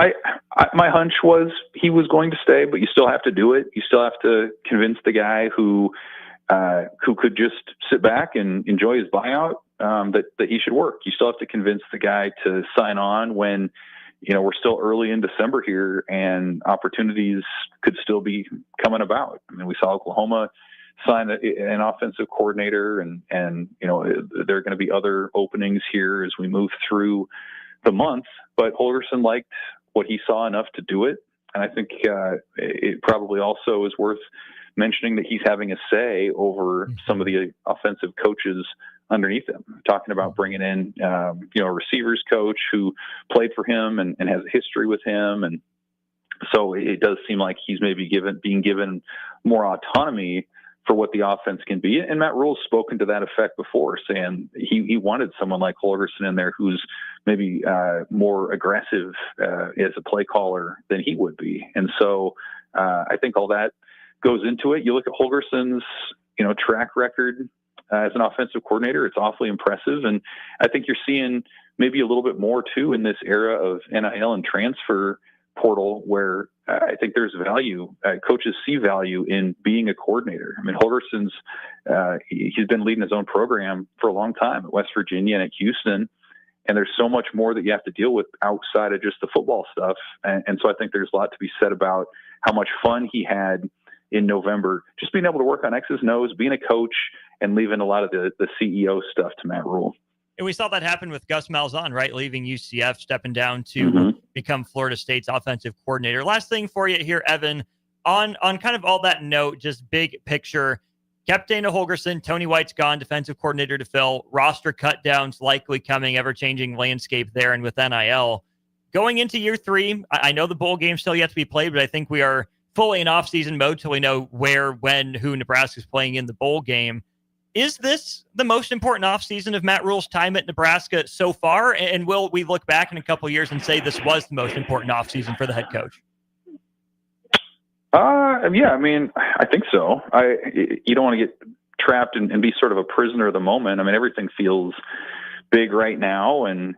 my hunch was he was going to stay, but you still have to do it. You still have to convince the guy who could just sit back and enjoy his buyout that he should work. You still have to convince the guy to sign on when we're still early in December here and opportunities could still be coming about. I mean, we saw Oklahoma sign an offensive coordinator and there are going to be other openings here as we move through the month, but Holgorsen liked what he saw enough to do it. And I think it probably also is worth mentioning that he's having a say over some of the offensive coaches underneath him, talking about bringing in, a receivers coach who played for him and has a history with him. And so it does seem like he's maybe being given more autonomy for what the offense can be. And Matt Rule's spoken to that effect before, saying he wanted someone like Holgorsen in there who's maybe more aggressive as a play caller than he would be. And so I think all that goes into it. You look at Holgorsen's, track record as an offensive coordinator, it's awfully impressive. And I think you're seeing maybe a little bit more too in this era of NIL and transfer portal, where I think there's value. Coaches see value in being a coordinator. I mean, Holgorsen's, he's been leading his own program for a long time at West Virginia and at Houston. And there's so much more that you have to deal with outside of just the football stuff. And so I think there's a lot to be said about how much fun he had in November, just being able to work on X's and O's, being a coach, and leaving a lot of the CEO stuff to Matt Rule. And we saw that happen with Gus Malzahn, right? Leaving UCF, stepping down to become Florida State's offensive coordinator. Last thing for you here, Evan, on kind of all that note, just big picture, kept Dana Holgorsen, Tony White's gone, defensive coordinator to fill, roster cut downs likely coming, ever-changing landscape there, and with NIL. Going into year 3, I know the bowl game's still yet to be played, but I think we are fully in off-season mode till we know where, when, who Nebraska's playing in the bowl game. Is this the most important offseason of Matt Rule's time at Nebraska so far? And will we look back in a couple of years and say this was the most important offseason for the head coach? Yeah, I mean, I think so. You don't want to get trapped and be sort of a prisoner of the moment. I mean, everything feels big right now. And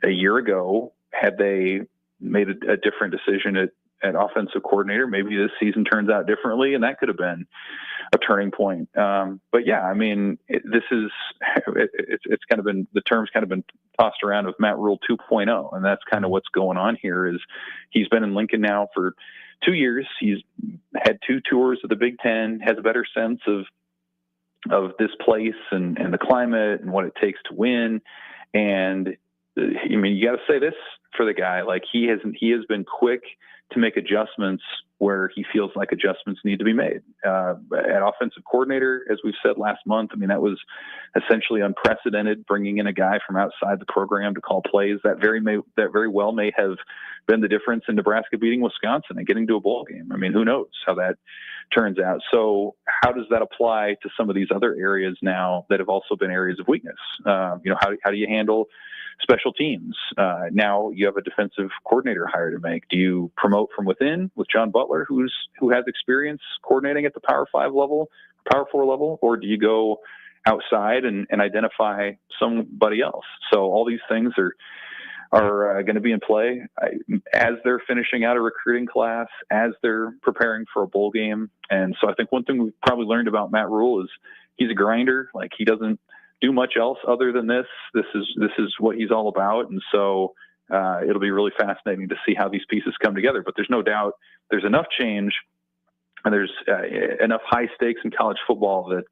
a year ago, had they made a different decision at offensive coordinator, maybe this season turns out differently, and that could have been a turning point. But yeah, I mean, it's kind of been, the term's kind of been tossed around of Matt Rule 2.0. And that's kind of what's going on here. Is he's been in Lincoln now for 2 years. He's had 2 tours of the Big Ten, has a better sense of this place and the climate and what it takes to win. And I mean, you got to say this for the guy, like he has been quick to make adjustments where he feels like adjustments need to be made. At offensive coordinator, as we've said last month, I mean, that was essentially unprecedented, bringing in a guy from outside the program to call plays. That very well may have been the difference in Nebraska beating Wisconsin and getting to a bowl game. I mean, who knows how that turns out. So how does that apply to some of these other areas now that have also been areas of weakness? How do you handle special teams? Now you have a defensive coordinator hire to make. Do you promote from within with John Butler, who has experience coordinating at the Power 5 level, Power 4 level, or do you go outside and identify somebody else? So all these things are going to be in play as they're finishing out a recruiting class, as they're preparing for a bowl game. And so I think one thing we've probably learned about Matt Rule is he's a grinder. Like, he doesn't do much else other than this. This is what he's all about. And so it'll be really fascinating to see how these pieces come together. But there's no doubt there's enough change and there's enough high stakes in college football that,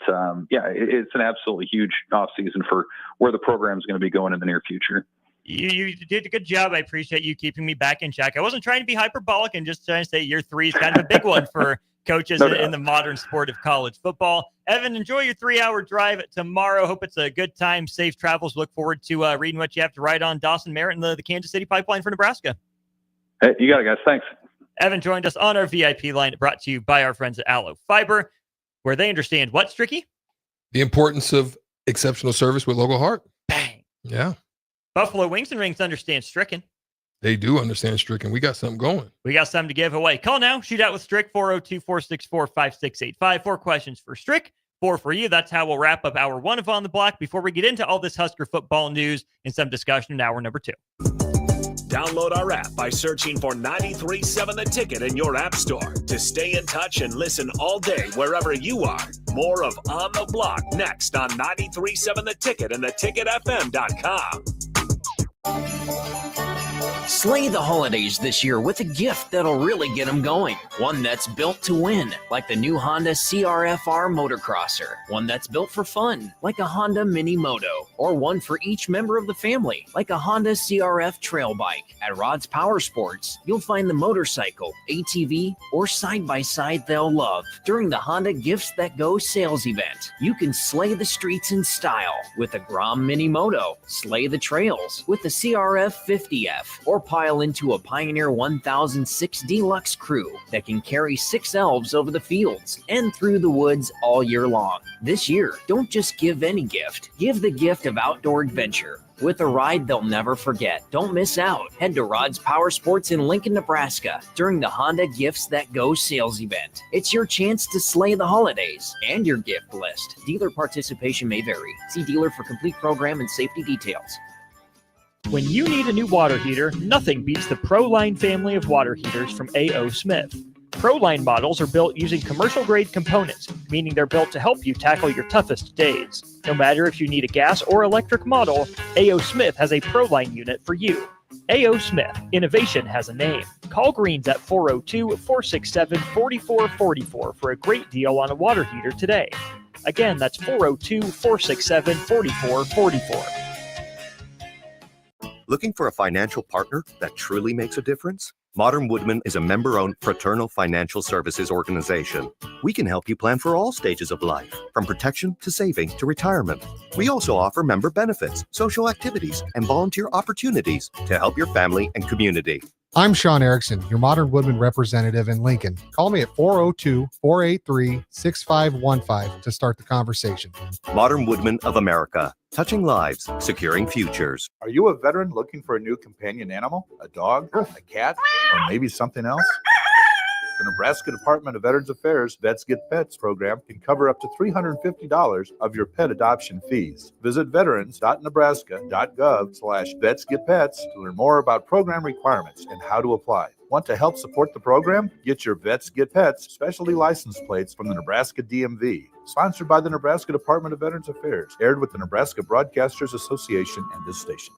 it's an absolutely huge offseason for where the program is going to be going in the near future. You did a good job. I appreciate you keeping me back in check. I wasn't trying to be hyperbolic and just trying to say year 3 is kind of a big one for coaches in the modern sport of college football. Evan, enjoy your 3-hour drive tomorrow. Hope it's a good time, safe travels. Look forward to reading what you have to write on Dawson Merritt and the Kansas City pipeline for Nebraska. Hey, you got it, guys. Thanks. Evan joined us on our VIP line, brought to you by our friends at Aloe Fiber, where they understand what, Stricky? The importance of exceptional service with local heart. Bang. Yeah. Buffalo Wings and Rings understand Stricken. They do understand Stricken. We got something going. We got something to give away. Call now. Shoot out with Strick, 402-464-5685. 4 questions for Strick, 4 for you. That's how we'll wrap up hour 1 of On the Block before we get into all this Husker football news and some discussion in hour number 2. Download our app by searching for 93.7 The Ticket in your app store to stay in touch and listen all day wherever you are. More of On the Block next on 93.7 The Ticket and theticketfm.com. Slay the holidays this year with a gift that'll really get them going. One that's built to win, like the new Honda CR-FR Motocrosser. One that's built for fun, like a Honda Mini Moto. Or one for each member of the family, like a Honda CR-F Trail Bike. At Rod's Power Sports, you'll find the motorcycle, ATV, or side-by-side they'll love. During the Honda Gifts That Go sales event, you can slay the streets in style with a Grom Mini Moto, slay the trails with the CR-F 50F, or pile into a Pioneer 1006 Deluxe Crew that can carry 6 elves over the fields and through the woods all year long. This year, don't just give any gift. Give the gift of outdoor adventure with a ride they'll never forget. Don't miss out. Head to Rod's Power Sports in Lincoln, Nebraska during the Honda Gifts That Go sales event. It's your chance to slay the holidays and your gift list. Dealer participation may vary. See dealer for complete program and safety details. When you need a new water heater, nothing beats the ProLine family of water heaters from A.O. Smith. ProLine models are built using commercial-grade components, meaning they're built to help you tackle your toughest days. No matter if you need a gas or electric model, A.O. Smith has a ProLine unit for you. A.O. Smith, innovation has a name. Call Greens at 402-467-4444 for a great deal on a water heater today. Again, that's 402-467-4444. Looking for a financial partner that truly makes a difference? Modern Woodman is a member-owned fraternal financial services organization. We can help you plan for all stages of life, from protection to saving to retirement. We also offer member benefits, social activities, and volunteer opportunities to help your family and community. I'm Sean Erickson, your Modern Woodman representative in Lincoln. Call me at 402-483-6515 to start the conversation. Modern Woodman of America, touching lives, securing futures. Are you a veteran looking for a new companion animal? A dog, a cat, or maybe something else? The Nebraska Department of Veterans Affairs Vets Get Pets program can cover up to $350 of your pet adoption fees. Visit veterans.nebraska.gov/vetsgetpets to learn more about program requirements and how to apply. Want to help support the program? Get your Vets Get Pets specialty license plates from the Nebraska DMV. Sponsored by the Nebraska Department of Veterans Affairs. Aired with the Nebraska Broadcasters Association and this station.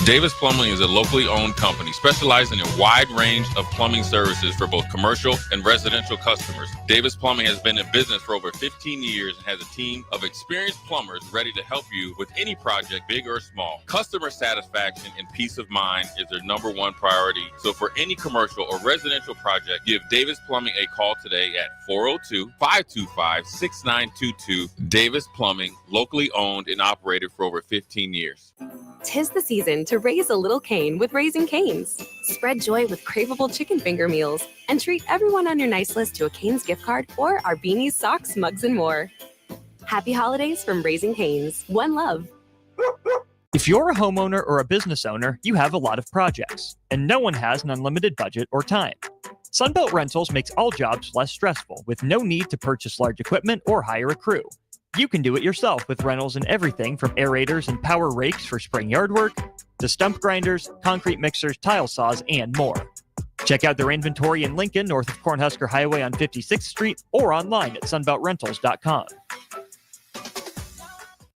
Davis Plumbing is a locally owned company specializing in a wide range of plumbing services for both commercial and residential customers. Davis Plumbing has been in business for over 15 years and has a team of experienced plumbers ready to help you with any project, big or small. Customer satisfaction and peace of mind is their number one priority. So for any commercial or residential project, give Davis Plumbing a call today at 402-525-6922. Davis Plumbing, locally owned and operated for over 15 years. 'Tis the season to raise a little Cane with Raising Cane's. Spread joy with craveable chicken finger meals and treat everyone on your nice list to a Cane's gift card or our beanies, socks, mugs, and more. Happy holidays from Raising Cane's. One love. If you're a homeowner or a business owner, you have a lot of projects, and no one has an unlimited budget or time. Sunbelt Rentals makes all jobs less stressful with no need to purchase large equipment or hire a crew. You can do it yourself with rentals and everything from aerators and power rakes for spring yard work to stump grinders, concrete mixers, tile saws, and more. Check out their inventory in Lincoln, north of Cornhusker Highway on 56th Street, or online at sunbeltrentals.com.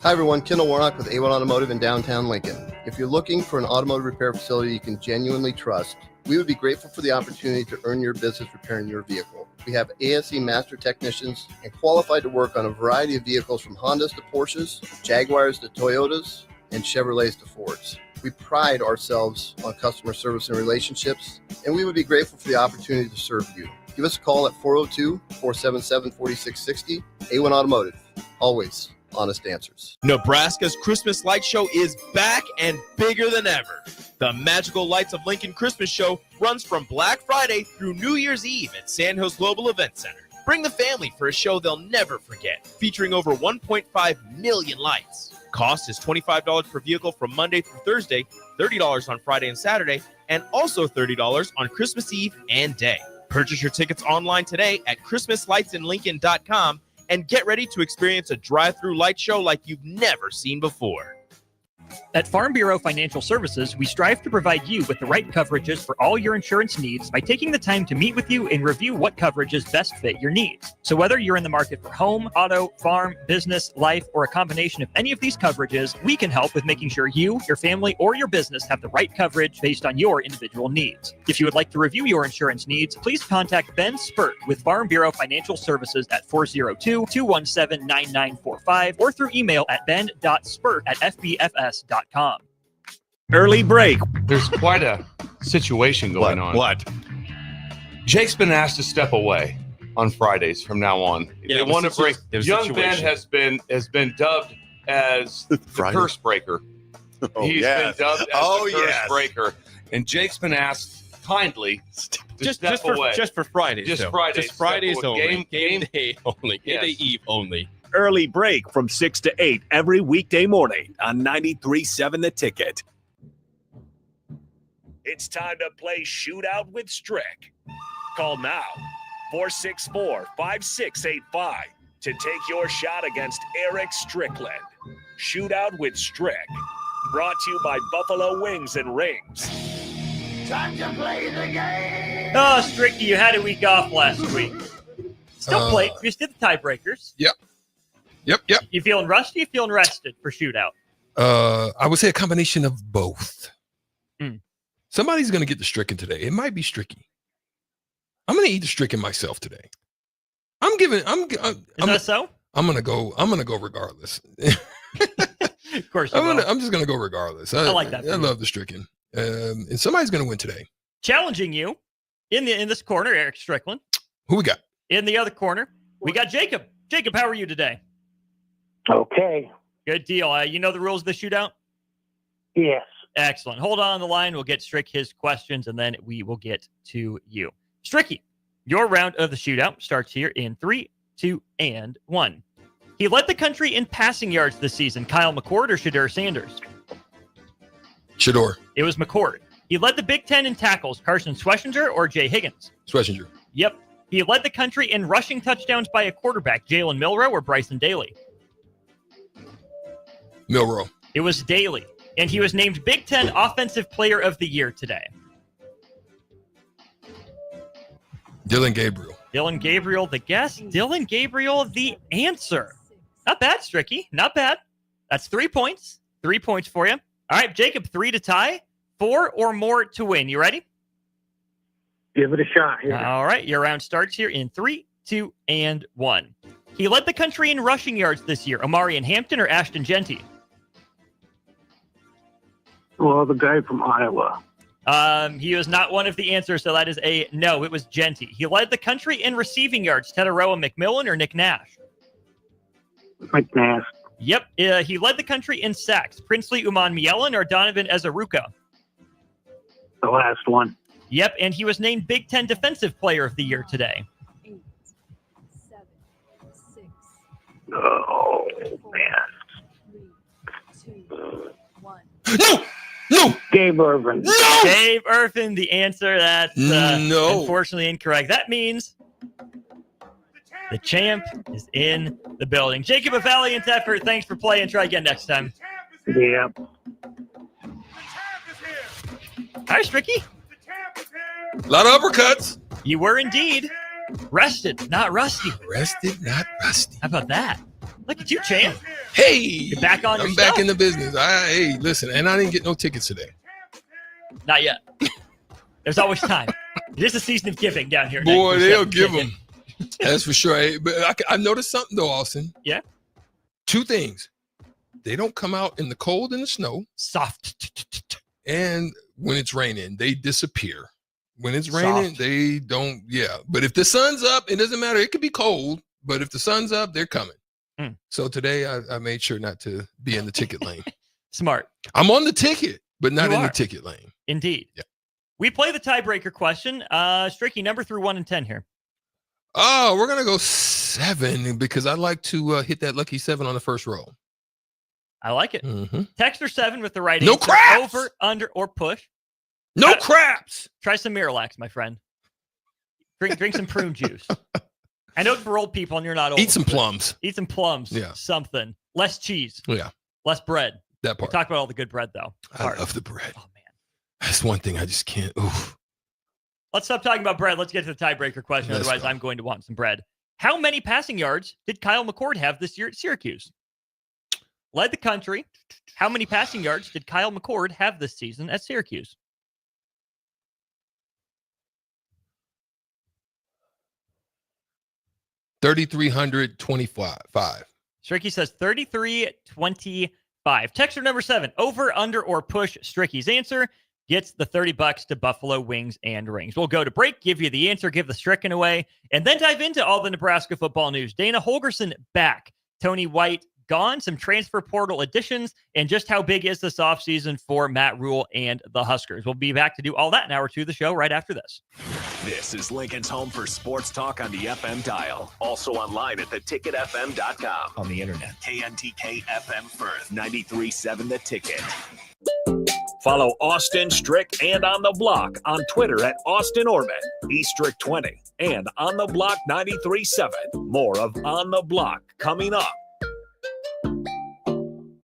Hi everyone, Kendall Warnock with A1 Automotive in downtown Lincoln. If you're looking for an automotive repair facility you can genuinely trust, we would be grateful for the opportunity to earn your business repairing your vehicle. We have ASE master technicians and qualified to work on a variety of vehicles from Hondas to Porsches, Jaguars to Toyotas, and Chevrolets to Fords. We pride ourselves on customer service and relationships, and we would be grateful for the opportunity to serve you. Give us a call at 402-477-4660. A1 Automotive, always honest answers. Nebraska's Christmas Light Show is back and bigger than ever. The Magical Lights of Lincoln Christmas Show runs from Black Friday through New Year's Eve at Sandhills Global Event Center. Bring the family for a show they'll never forget, featuring over 1.5 million lights. Cost is $25 per vehicle from Monday through Thursday, $30 on Friday and Saturday, and also $30 on Christmas Eve and Day. Purchase your tickets online today at ChristmasLightsInLincoln.com and get ready to experience a drive-through light show like you've never seen before. At Farm Bureau Financial Services, we strive to provide you with the right coverages for all your insurance needs by taking the time to meet with you and review what coverages best fit your needs. So whether you're in the market for home, auto, farm, business, life, or a combination of any of these coverages, we can help with making sure you, your family, or your business have the right coverage based on your individual needs. If you would like to review your insurance needs, please contact Ben Spurt with Farm Bureau Financial Services at 402-217-9945 or through email at ben.spurt@fbfs.com. Early break. There's quite a situation going on. What? Jake's been asked to step away on Fridays from now on. They want to break. Young Ben has been dubbed as the curse breaker. He's been dubbed as the curse breaker, and Jake's been asked kindly to step away. Just for Fridays. Just Fridays. Just Fridays only. Game day only. Game day eve only. Early break from 6 to 8 every weekday morning on 93.7 The Ticket. It's time to play Shootout with Strick. Call now, 464-5685, to take your shot against Eric Strickland. Shootout with Strick. Brought to you by Buffalo Wings and Rings. Time to play the game. Oh, Stricky, you had a week off last week. Still played. You just did the tiebreakers. Yep. You feeling rusty? You feeling rested for Shootout? I would say a combination of both. Somebody's going to get the Stricken today. It might be Stricky. I'm going to eat the Stricken myself today. Is that so? I'm going to go regardless. Of course. I'm just going to go regardless. I like that. I love the Stricken. And somebody's going to win today. Challenging you in this corner, Eric Strickland. Who we got? In the other corner, we got Jacob. Jacob, how are you today? Okay. Good deal. You know the rules of the Shootout? Yes. Excellent. Hold on the line. We'll get Strick his questions, and then we will get to you. Stricky, your round of the Shootout starts here in 3, 2, and 1. He led the country in passing yards this season. Kyle McCord or Shedeur Sanders? Shedeur. It was McCord. He led the Big Ten in tackles. Carson Schlesinger or Jay Higgins? Schlesinger. Yep. He led the country in rushing touchdowns by a quarterback. Jalen Milroe or Bryson Daly? Milroe. It was Daly. And he was named Big Ten Offensive Player of the Year today. Dylan Gabriel. Dylan Gabriel, the guess. Dylan Gabriel, the answer. Not bad, Stricky. Not bad. That's 3 points. 3 points for you. All right, Jacob, 3 to tie, 4 or more to win. You ready? Give it a shot here. All right, your round starts here in 3, 2, and 1. He led the country in rushing yards this year. Omarion Hampton or Ashton Genty? Well, the guy from Iowa. He was not one of the answers, so that is a no. It was Genty. He led the country in receiving yards. Tetaroa McMillan or Nick Nash? McNash. Yep. He led the country in sacks. Princely Uman Mielen or Donovan Ezaruka? The last one. Yep. And he was named Big Ten Defensive Player of the Year today. 8, 7, 6. Oh, man. 3, 2, 1. No. Dave Irvin. No. Dave Irvin, the answer. That's no. Unfortunately incorrect. That means the champ is in the building. Jacob, a valiant effort. Thanks for playing. Try again next time. Yeah. Hi, Stricky. A lot of uppercuts. You were indeed rested, not rusty. Rested, not rusty. How about that? Look at you, champ. Hey, you're back on. I'm back in the business. Hey, listen, and I didn't get no tickets today. Not yet. There's always time. It is a season of giving down here. Boy, they'll give them. That's for sure. Hey, but I noticed something though, Austin. Yeah. 2 things. They don't come out in the cold and the snow. Soft. And when it's raining, they disappear. When it's raining, they don't. Yeah. But if the sun's up, it doesn't matter. It could be cold, but if the sun's up, they're coming. So today I made sure not to be in the ticket lane. Smart. I'm on the ticket, but not in the ticket lane. Indeed. Yeah. We play the tiebreaker question. Stricky, number through 1 and 10 here. Oh, we're going to go 7 because I like to hit that lucky 7 on the first roll. I like it. Mm-hmm. Texter 7 with the right No answer. craps! Over, under, or push. No craps! Try some Miralax, my friend. Drink some prune juice. I know it's for old people and you're not old. Eat some plums. Eat some plums. Yeah. Something. Less cheese. Yeah. Less bread. That part. Talk about all the good bread, though. I love the bread. Oh, man. That's one thing I just can't. Oof. Let's stop talking about bread. Let's get to the tiebreaker question. Otherwise, I'm going to want some bread. How many passing yards did Kyle McCord have this year at Syracuse? Led the country. How many passing yards did Kyle McCord have this season at Syracuse? $3,325. Stricky says 3325. Texter number 7, over, under, or push Stricky's answer gets the $30 to Buffalo Wings and Rings. We'll go to break, give you the answer, give the Stricken away, and then dive into all the Nebraska football news. Dana Holgorsen back. Tony White gone. Some transfer portal additions, and just how big is this offseason for Matt Rule and the Huskers. We'll be back to do all that in hour 2 of the show right after this. This is Lincoln's home for sports talk on the FM dial. Also online at theticketfm.com. On the internet, KNTK FM Firth, 93.7 The Ticket. Follow Austin, Strick, and On the Block on Twitter at Austin Orman, eStrick20, and On the Block 93.7. More of On the Block coming up.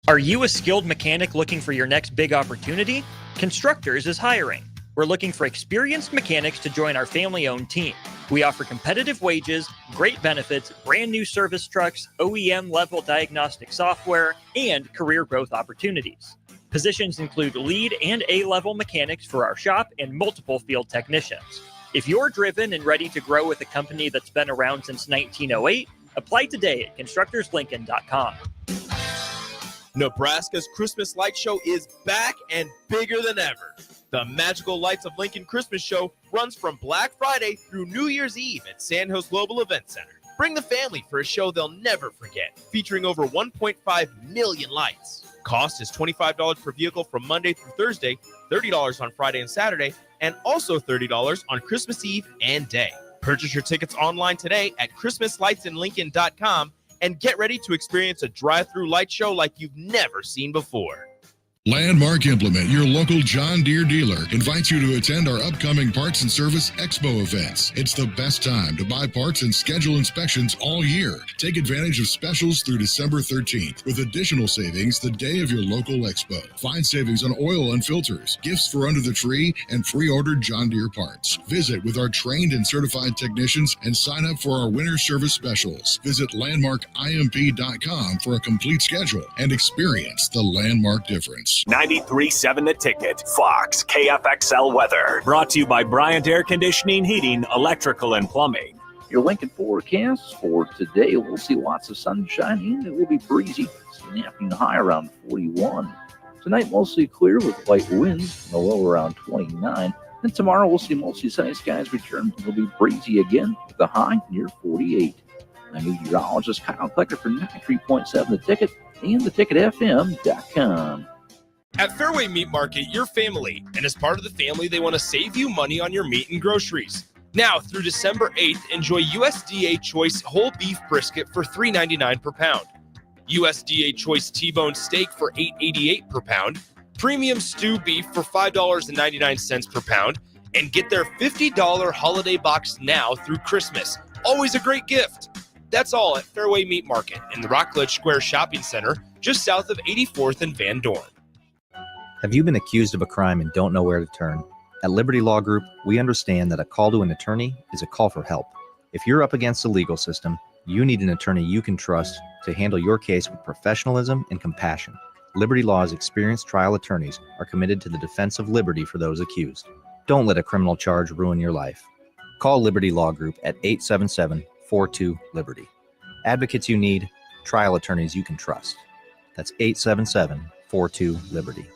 Are you a skilled mechanic looking for your next big opportunity? Constructors is hiring. We're looking for experienced mechanics to join our family-owned team. We offer competitive wages, great benefits, brand new service trucks, OEM-level diagnostic software, and career growth opportunities. Positions include lead and A-level mechanics for our shop and multiple field technicians. If you're driven and ready to grow with a company that's been around since 1908, apply today at constructorslincoln.com. Nebraska's Christmas Light Show is back and bigger than ever. The Magical Lights of Lincoln Christmas Show runs from Black Friday through New Year's Eve at Sandhills Global Event Center. Bring the family for a show they'll never forget, featuring over 1.5 million lights. Cost is $25 per vehicle from Monday through Thursday, $30 on Friday and Saturday, and also $30 on Christmas Eve and day. Purchase your tickets online today at ChristmasLightsInLincoln.com and get ready to experience a drive-through light show like you've never seen before. Landmark Implement, your local John Deere dealer, invites you to attend our upcoming Parts and Service Expo events. It's the best time to buy parts and schedule inspections all year. Take advantage of specials through December 13th with additional savings the day of your local expo. Find savings on oil and filters, gifts for under the tree, and pre-ordered John Deere parts. Visit with our trained and certified technicians and sign up for our winter service specials. Visit landmarkimp.com for a complete schedule and experience the Landmark difference. 93.7 The Ticket, Fox, KFXL weather. Brought to you by Bryant Air Conditioning, Heating, Electrical, and Plumbing. Your Lincoln forecast for today, we'll see lots of sunshine and it will be breezy, snapping high around 41. Tonight, mostly clear with light winds, the low around 29. And tomorrow, we'll see mostly sunny skies return. It'll be breezy again with the high near 48. I'm meteorologist Kyle Klecker for 93.7 The Ticket and theticketfm.com. At Fairway Meat Market, you're family, and as part of the family, they want to save you money on your meat and groceries. Now, through December 8th, enjoy USDA Choice whole beef brisket for $3.99 per pound, USDA Choice T-bone steak for $8.88 per pound, premium stew beef for $5.99 per pound, and get their $50 holiday box now through Christmas. Always a great gift. That's all at Fairway Meat Market in the Rockledge Square Shopping Center, just south of 84th and Van Dorn. Have you been accused of a crime and don't know where to turn? At Liberty Law Group, we understand that a call to an attorney is a call for help. If you're up against the legal system, you need an attorney you can trust to handle your case with professionalism and compassion. Liberty Law's experienced trial attorneys are committed to the defense of liberty for those accused. Don't let a criminal charge ruin your life. Call Liberty Law Group at 877-42-LIBERTY. Advocates you need, trial attorneys you can trust. That's 877-42-LIBERTY.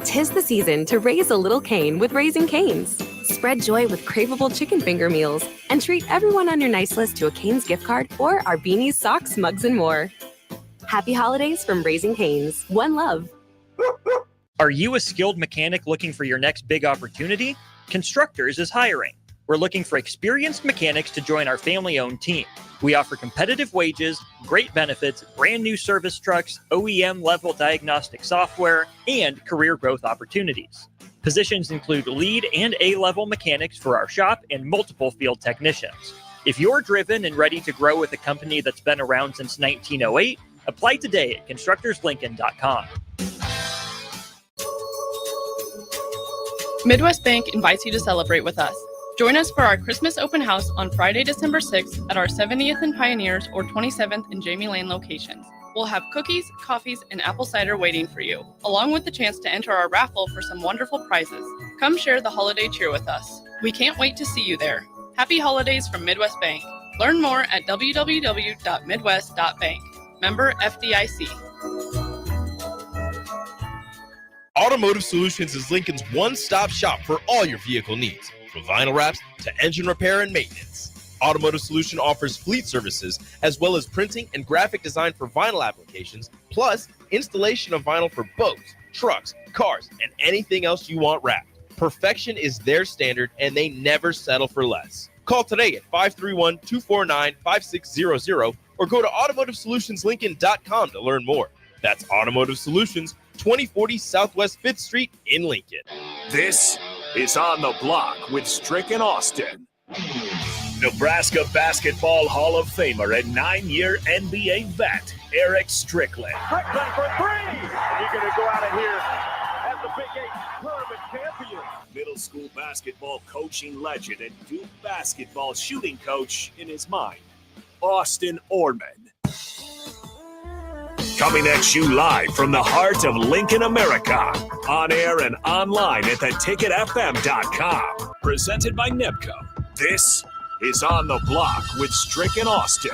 'Tis the season to raise a little Cain with Raising Cane's. Spread joy with craveable chicken finger meals and treat everyone on your nice list to a Cane's gift card or our beanies, socks, mugs, and more. Happy holidays from Raising Cane's. One love. Are you a skilled mechanic looking for your next big opportunity? Constructors is hiring. We're looking for experienced mechanics to join our family-owned team. We offer competitive wages, great benefits, brand new service trucks, OEM-level diagnostic software, and career growth opportunities. Positions include lead and A-level mechanics for our shop and multiple field technicians. If you're driven and ready to grow with a company that's been around since 1908, Apply today at constructorslincoln.com. Midwest Bank invites you to celebrate with us. Join us for our Christmas open house on Friday, December 6th at our 70th and Pioneers or 27th and Jamie Lane locations. We'll have cookies, coffees, and apple cider waiting for you, along with the chance to enter our raffle for some wonderful prizes. Come share the holiday cheer with us. We can't wait to see you there. Happy holidays from Midwest Bank. Learn more at www.midwest.bank. Member FDIC. Automotive Solutions is Lincoln's one-stop shop for all your vehicle needs, from vinyl wraps to engine repair and maintenance. Automotive Solution offers fleet services as well as printing and graphic design for vinyl applications, plus installation of vinyl for boats, trucks, cars, and anything else you want wrapped. Perfection is their standard, and they never settle for less. Call today at 531-249-5600 or go to automotivesolutionslincoln.com to learn more. That's Automotive Solutions, 2040 Southwest 5th Street in Lincoln. This is On the Block with Strick and Austin. Nebraska Basketball Hall of Famer and 9-year NBA vet, Eric Strickland. Strickland for three! And you're going to go out of here as the Big 8 tournament champion. Middle school basketball coaching legend and Duke basketball shooting coach in his mind, Austin Orman. Coming at you live from the heart of Lincoln, America. On air and online at theticketfm.com. Presented by Nebco. This is On the Block with Strick and Austin.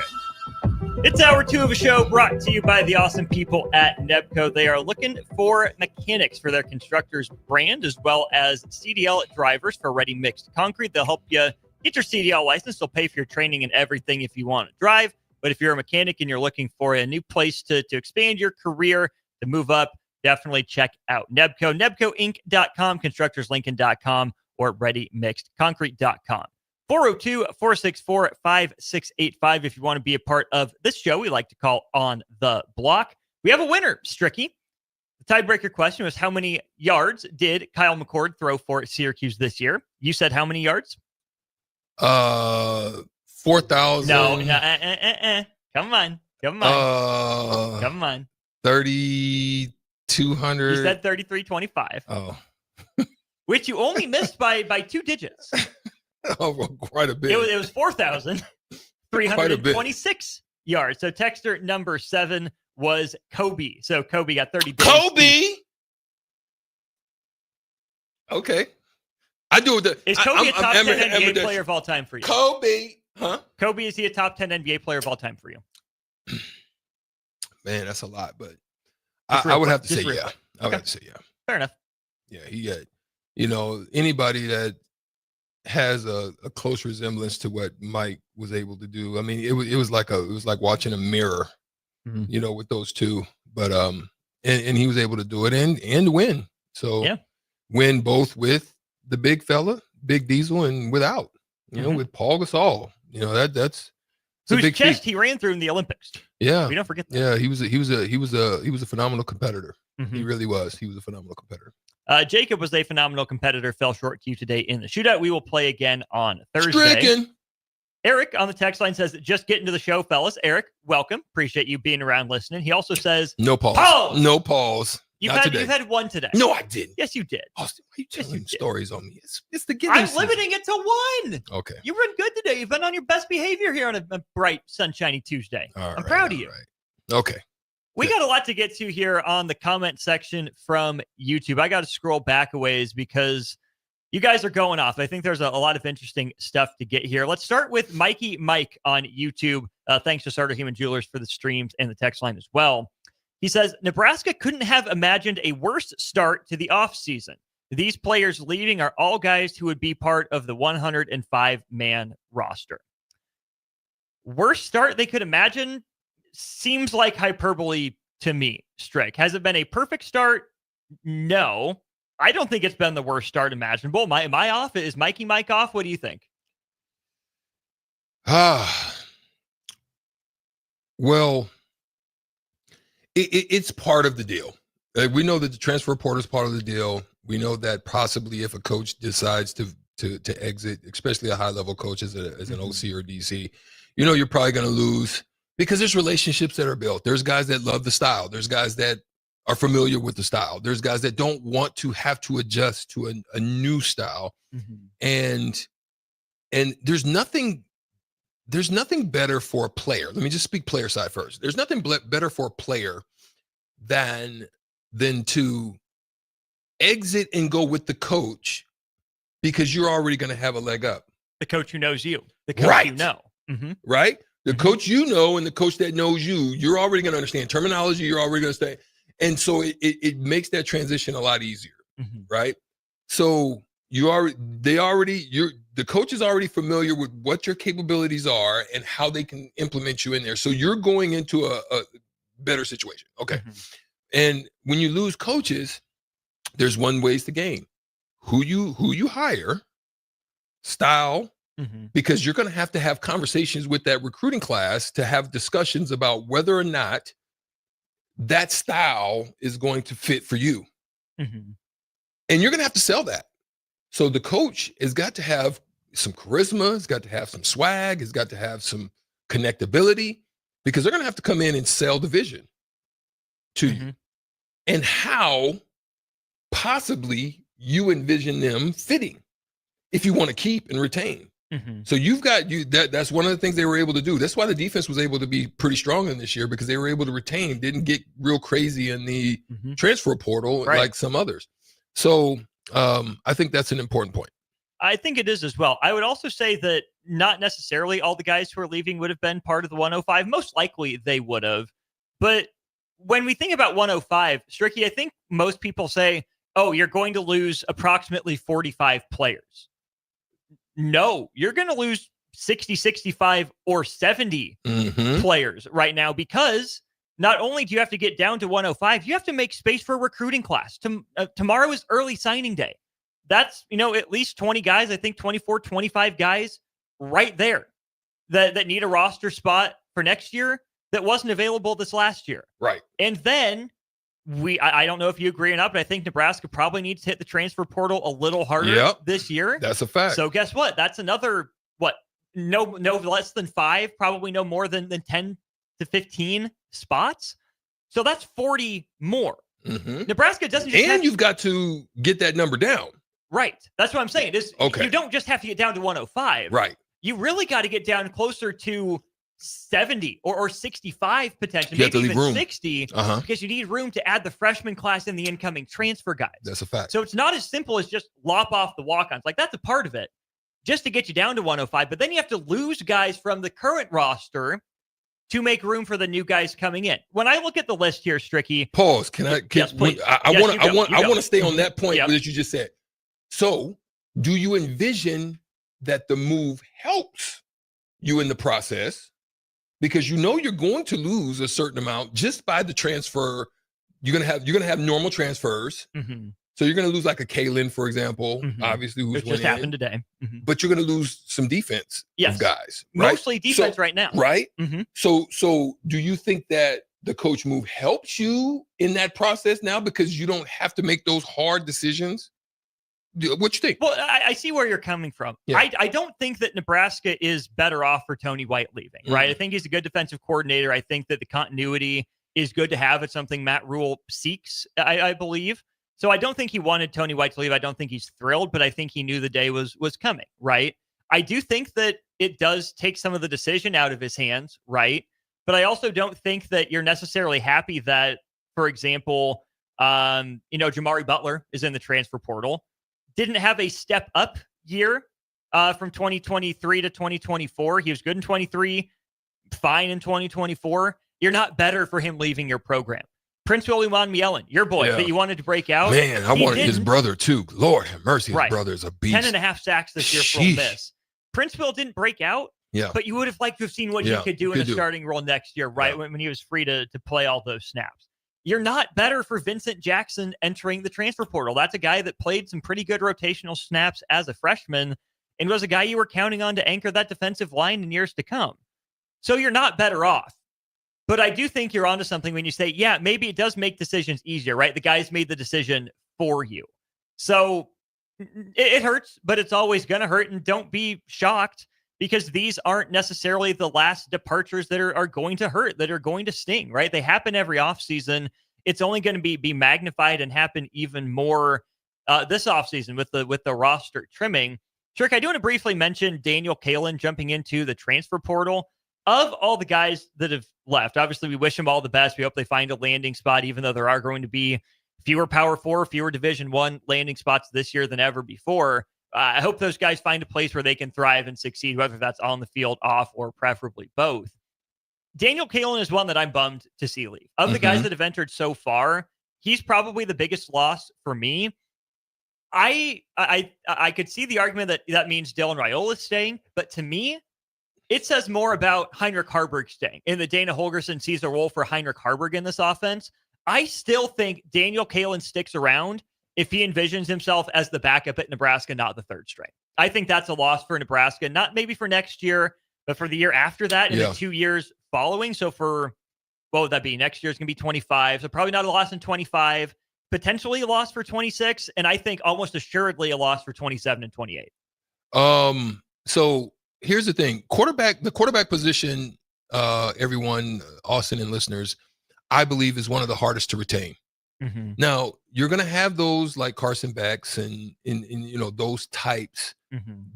It's hour 2 of a show brought to you by the awesome people at Nebco. They are looking for mechanics for their constructors brand, as well as CDL drivers for ready mixed concrete. They'll help you get your CDL license. They'll pay for your training and everything if you want to drive. But if you're a mechanic and you're looking for a new place to expand your career, to move up, definitely check out Nebco. NebcoInc.com, ConstructorsLincoln.com, or ReadyMixedConcrete.com. 402-464-5685 if you want to be a part of this show we like to call On the Block. We have a winner, Stricky. The tiebreaker question was, how many yards did Kyle McCord throw for Syracuse this year? You said how many yards? 4,000. No. Come on. Come on. 3,200. You said 3,325. Oh. Which you only missed by 2 digits. Oh, well, quite a bit. It was 4,326 yards. So texter number 7 was Kobe. So Kobe got 30 days. Kobe? Okay. I do the. Is Kobe a top 10 NBA player of all time for you? Kobe. Huh? Kobe, is he a top 10 NBA player of all time for you? Man, that's a lot, but I would have to say yeah. I would have to say yeah. Fair enough. Yeah, he had, anybody that has a close resemblance to what Mike was able to do. I mean, it was like watching a mirror, with those two. But and he was able to do it and win. So win both with the big fella, Big Diesel, and without, with Paul Gasol. That's whose a big chest feat. he ran through in the Olympics. Yeah, we don't forget that. Yeah, he was a phenomenal competitor. He really was. He was a phenomenal competitor. Jacob was a phenomenal competitor, fell short Q today in the shootout. We will play again on Thursday. Stricken. Eric on the text line says, just get into the show, fellas. Eric, welcome. Appreciate you being around listening. He also says, no pause. No pause. You've had one today. No, I didn't. Yes, you did. Austin, why are you telling stories on me? It's the I'm limiting it to 1. Okay. You run good today. You've been on your best behavior here on a bright, sunshiny Tuesday. I'm proud of you. Right. Okay. We got a lot to get to here on the comment section from YouTube. I got to scroll back a ways because you guys are going off. I think there's a lot of interesting stuff to get here. Let's start with Mikey Mike on YouTube. Thanks to Starter Human Jewelers for the streams and the text line as well. He says, Nebraska couldn't have imagined a worse start to the offseason. These players leaving are all guys who would be part of the 105-man roster. Worst start they could imagine seems like hyperbole to me, Strick. Has it been a perfect start? No. I don't think it's been the worst start imaginable. Am I off? Is Mikey Mike off? What do you think? Well, it's part of the deal. We know that the transfer portal is part of the deal. We know that possibly if a coach decides to exit, especially a high-level coach as an OC or DC, you're probably going to lose Because there's relationships that are built. There's guys that love the style. There's guys that are familiar with the style. There's guys that don't want to have to adjust to a new style. And there's nothing better for a player. Let me just speak player side first. There's nothing better for a player than to exit and go with the coach because you're already going to have a leg up. The coach who knows you. The coach you know. Right? The coach you know and the coach that knows you're already going to understand terminology. You're already going to stay. And so it makes that transition a lot easier. Right? So the coach is already familiar with what your capabilities are and how they can implement you in there. So you're going into a better situation. Okay. And when you lose coaches, there's one ways to gain. Who you hire, style, because you're going to have conversations with that recruiting class to have discussions about whether or not that style is going to fit for you. And you're going to have to sell that. So the coach has got to have some charisma, has got to have some swag, has got to have some connectability, because they're going to have to come in and sell the vision to you and how possibly you envision them fitting if you want to keep and retain. So that's one of the things they were able to do. That's why the defense was able to be pretty strong in this year, because they were able to retain, didn't get real crazy in the transfer portal like some others. So I think that's an important point. I think it is as well. I would also say that not necessarily all the guys who are leaving would have been part of the 105. Most likely they would have. But when we think about 105, Stricky, I think most people say, oh, you're going to lose approximately 45 players. No, you're going to lose 60, 65, or 70 players right now, because not only do you have to get down to 105, you have to make space for a recruiting class. Tomorrow is early signing day. That's, at least 20 guys, I think 24, 25 guys right there that need a roster spot for next year that wasn't available this last year. Right. And then I don't know if you agree or not, but I think Nebraska probably needs to hit the transfer portal a little harder this year. That's a fact. So guess what? That's another, no less than 5, probably no more than 10 to 15 spots. So that's 40 more. Nebraska doesn't just you've got to get that number down. Right. That's what I'm saying. You don't just have to get down to 105. Right. You really got to get down closer to 70 or 65 potentially, maybe even room. 60, because you need room to add the freshman class and the incoming transfer guys. That's a fact. So it's not as simple as just lop off the walk-ons. Like, that's a part of it, just to get you down to 105. But then you have to lose guys from the current roster to make room for the new guys coming in. When I look at the list here, Stricky. Pause. Yes, please. I want to stay on that point that you just said. So, do you envision that the move helps you in the process? Because you're going to lose a certain amount just by the transfer. You're gonna have normal transfers. So you're gonna lose like a Kalen, for example, obviously, who's just happened today. But you're gonna lose some defense of guys. Right? Mostly defense right now. Right? So do you think that the coach move helps you in that process now, because you don't have to make those hard decisions? What you think? Well, I see where you're coming from. Yeah. I don't think that Nebraska is better off for Tony White leaving, right? I think he's a good defensive coordinator. I think that the continuity is good to have. It's something Matt Rule seeks, I believe. So I don't think he wanted Tony White to leave. I don't think he's thrilled, but I think he knew the day was coming, right? I do think that it does take some of the decision out of his hands, right? But I also don't think that you're necessarily happy that, for example, Jamari Butler is in the transfer portal. Didn't have a step up year from 2023 to 2024. He was good in 23, fine in 2024. You're not better for him leaving your program. Prince William Mielen, your boy that you wanted to break out. Man, I wanted his brother too. Lord have mercy, his brother is a beast. 10.5 sacks this year for Ole Miss. Prince Will didn't break out, but you would have liked to have seen what he could do in a starting role next year, right? When he was free to play all those snaps. You're not better for Vincent Jackson entering the transfer portal. That's a guy that played some pretty good rotational snaps as a freshman and was a guy you were counting on to anchor that defensive line in years to come. So you're not better off. But I do think you're onto something when you say, yeah, maybe it does make decisions easier, right? The guys made the decision for you. So it hurts, but it's always going to hurt. And don't be shocked because these aren't necessarily the last departures that are going to hurt, that are going to sting, right? They happen every offseason. It's only going to be magnified and happen even more this offseason with the roster trimming. Strick, I do want to briefly mention Daniel Kalen jumping into the transfer portal. Of all the guys that have left, obviously we wish them all the best. We hope they find a landing spot, even though there are going to be fewer Power 4, fewer Division I landing spots this year than ever before. I hope those guys find a place where they can thrive and succeed, whether that's on the field, off, or preferably both. Daniel Kalen is one that I'm bummed to see leave. Of the guys that have entered so far, he's probably the biggest loss for me. I could see the argument that means Dylan Raiola is staying, but to me, it says more about Heinrich Harburg staying, and that Dana Holgerson sees a role for Heinrich Harburg in this offense. I still think Daniel Kalen sticks around if he envisions himself as the backup at Nebraska, not the third string. I think that's a loss for Nebraska, not maybe for next year, but for the year after that and the 2 years following. So for, what would that be? Next year's going to be 25. So probably not a loss in 25, potentially a loss for 26. And I think almost assuredly a loss for 27 and 28. So here's the thing. The quarterback position, everyone, Austin and listeners, I believe is one of the hardest to retain. Now, you're going to have those like Carson Becks and those types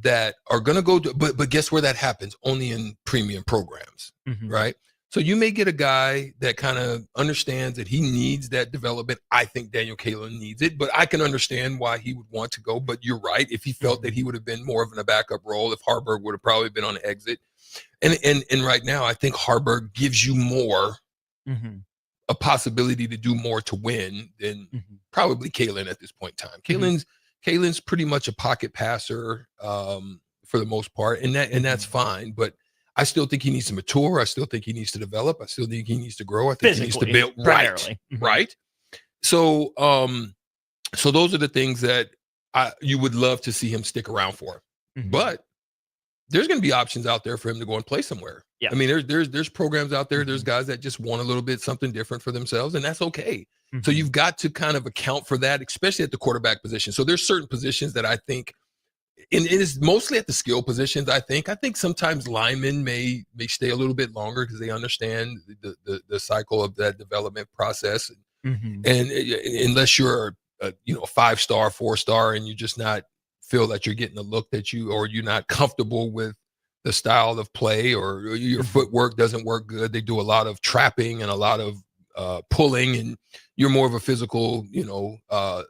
that are going to go to, but guess where that happens? Only in premium programs, right? So you may get a guy that kind of understands that he needs that development. I think Daniel Kalen needs it, but I can understand why he would want to go. But you're right. If he felt that he would have been more of a backup role, if Harburg would have probably been on the exit. And right now, I think Harburg gives you more a possibility to do more to win than probably Kalen at this point in time. Kalen's pretty much a pocket passer for the most part, and that's fine. But I still think he needs to mature. I still think he needs to develop. I still think he needs to grow. I think he needs to build right. So so those are the things that you would love to see him stick around for. But there's going to be options out there for him to go and play somewhere. I mean, there's programs out there. There's guys that just want a little bit something different for themselves, and that's okay. So you've got to kind of account for that, especially at the quarterback position. So there's certain positions that I think, and it is mostly at the skill positions. I think sometimes linemen may stay a little bit longer because they understand the cycle of that development process. And unless you're a 5-star, 4-star, and you're just not feel that you're getting the look that you're not comfortable with the style of play, or your footwork doesn't work good. They do a lot of trapping and a lot of pulling, and you're more of a physical,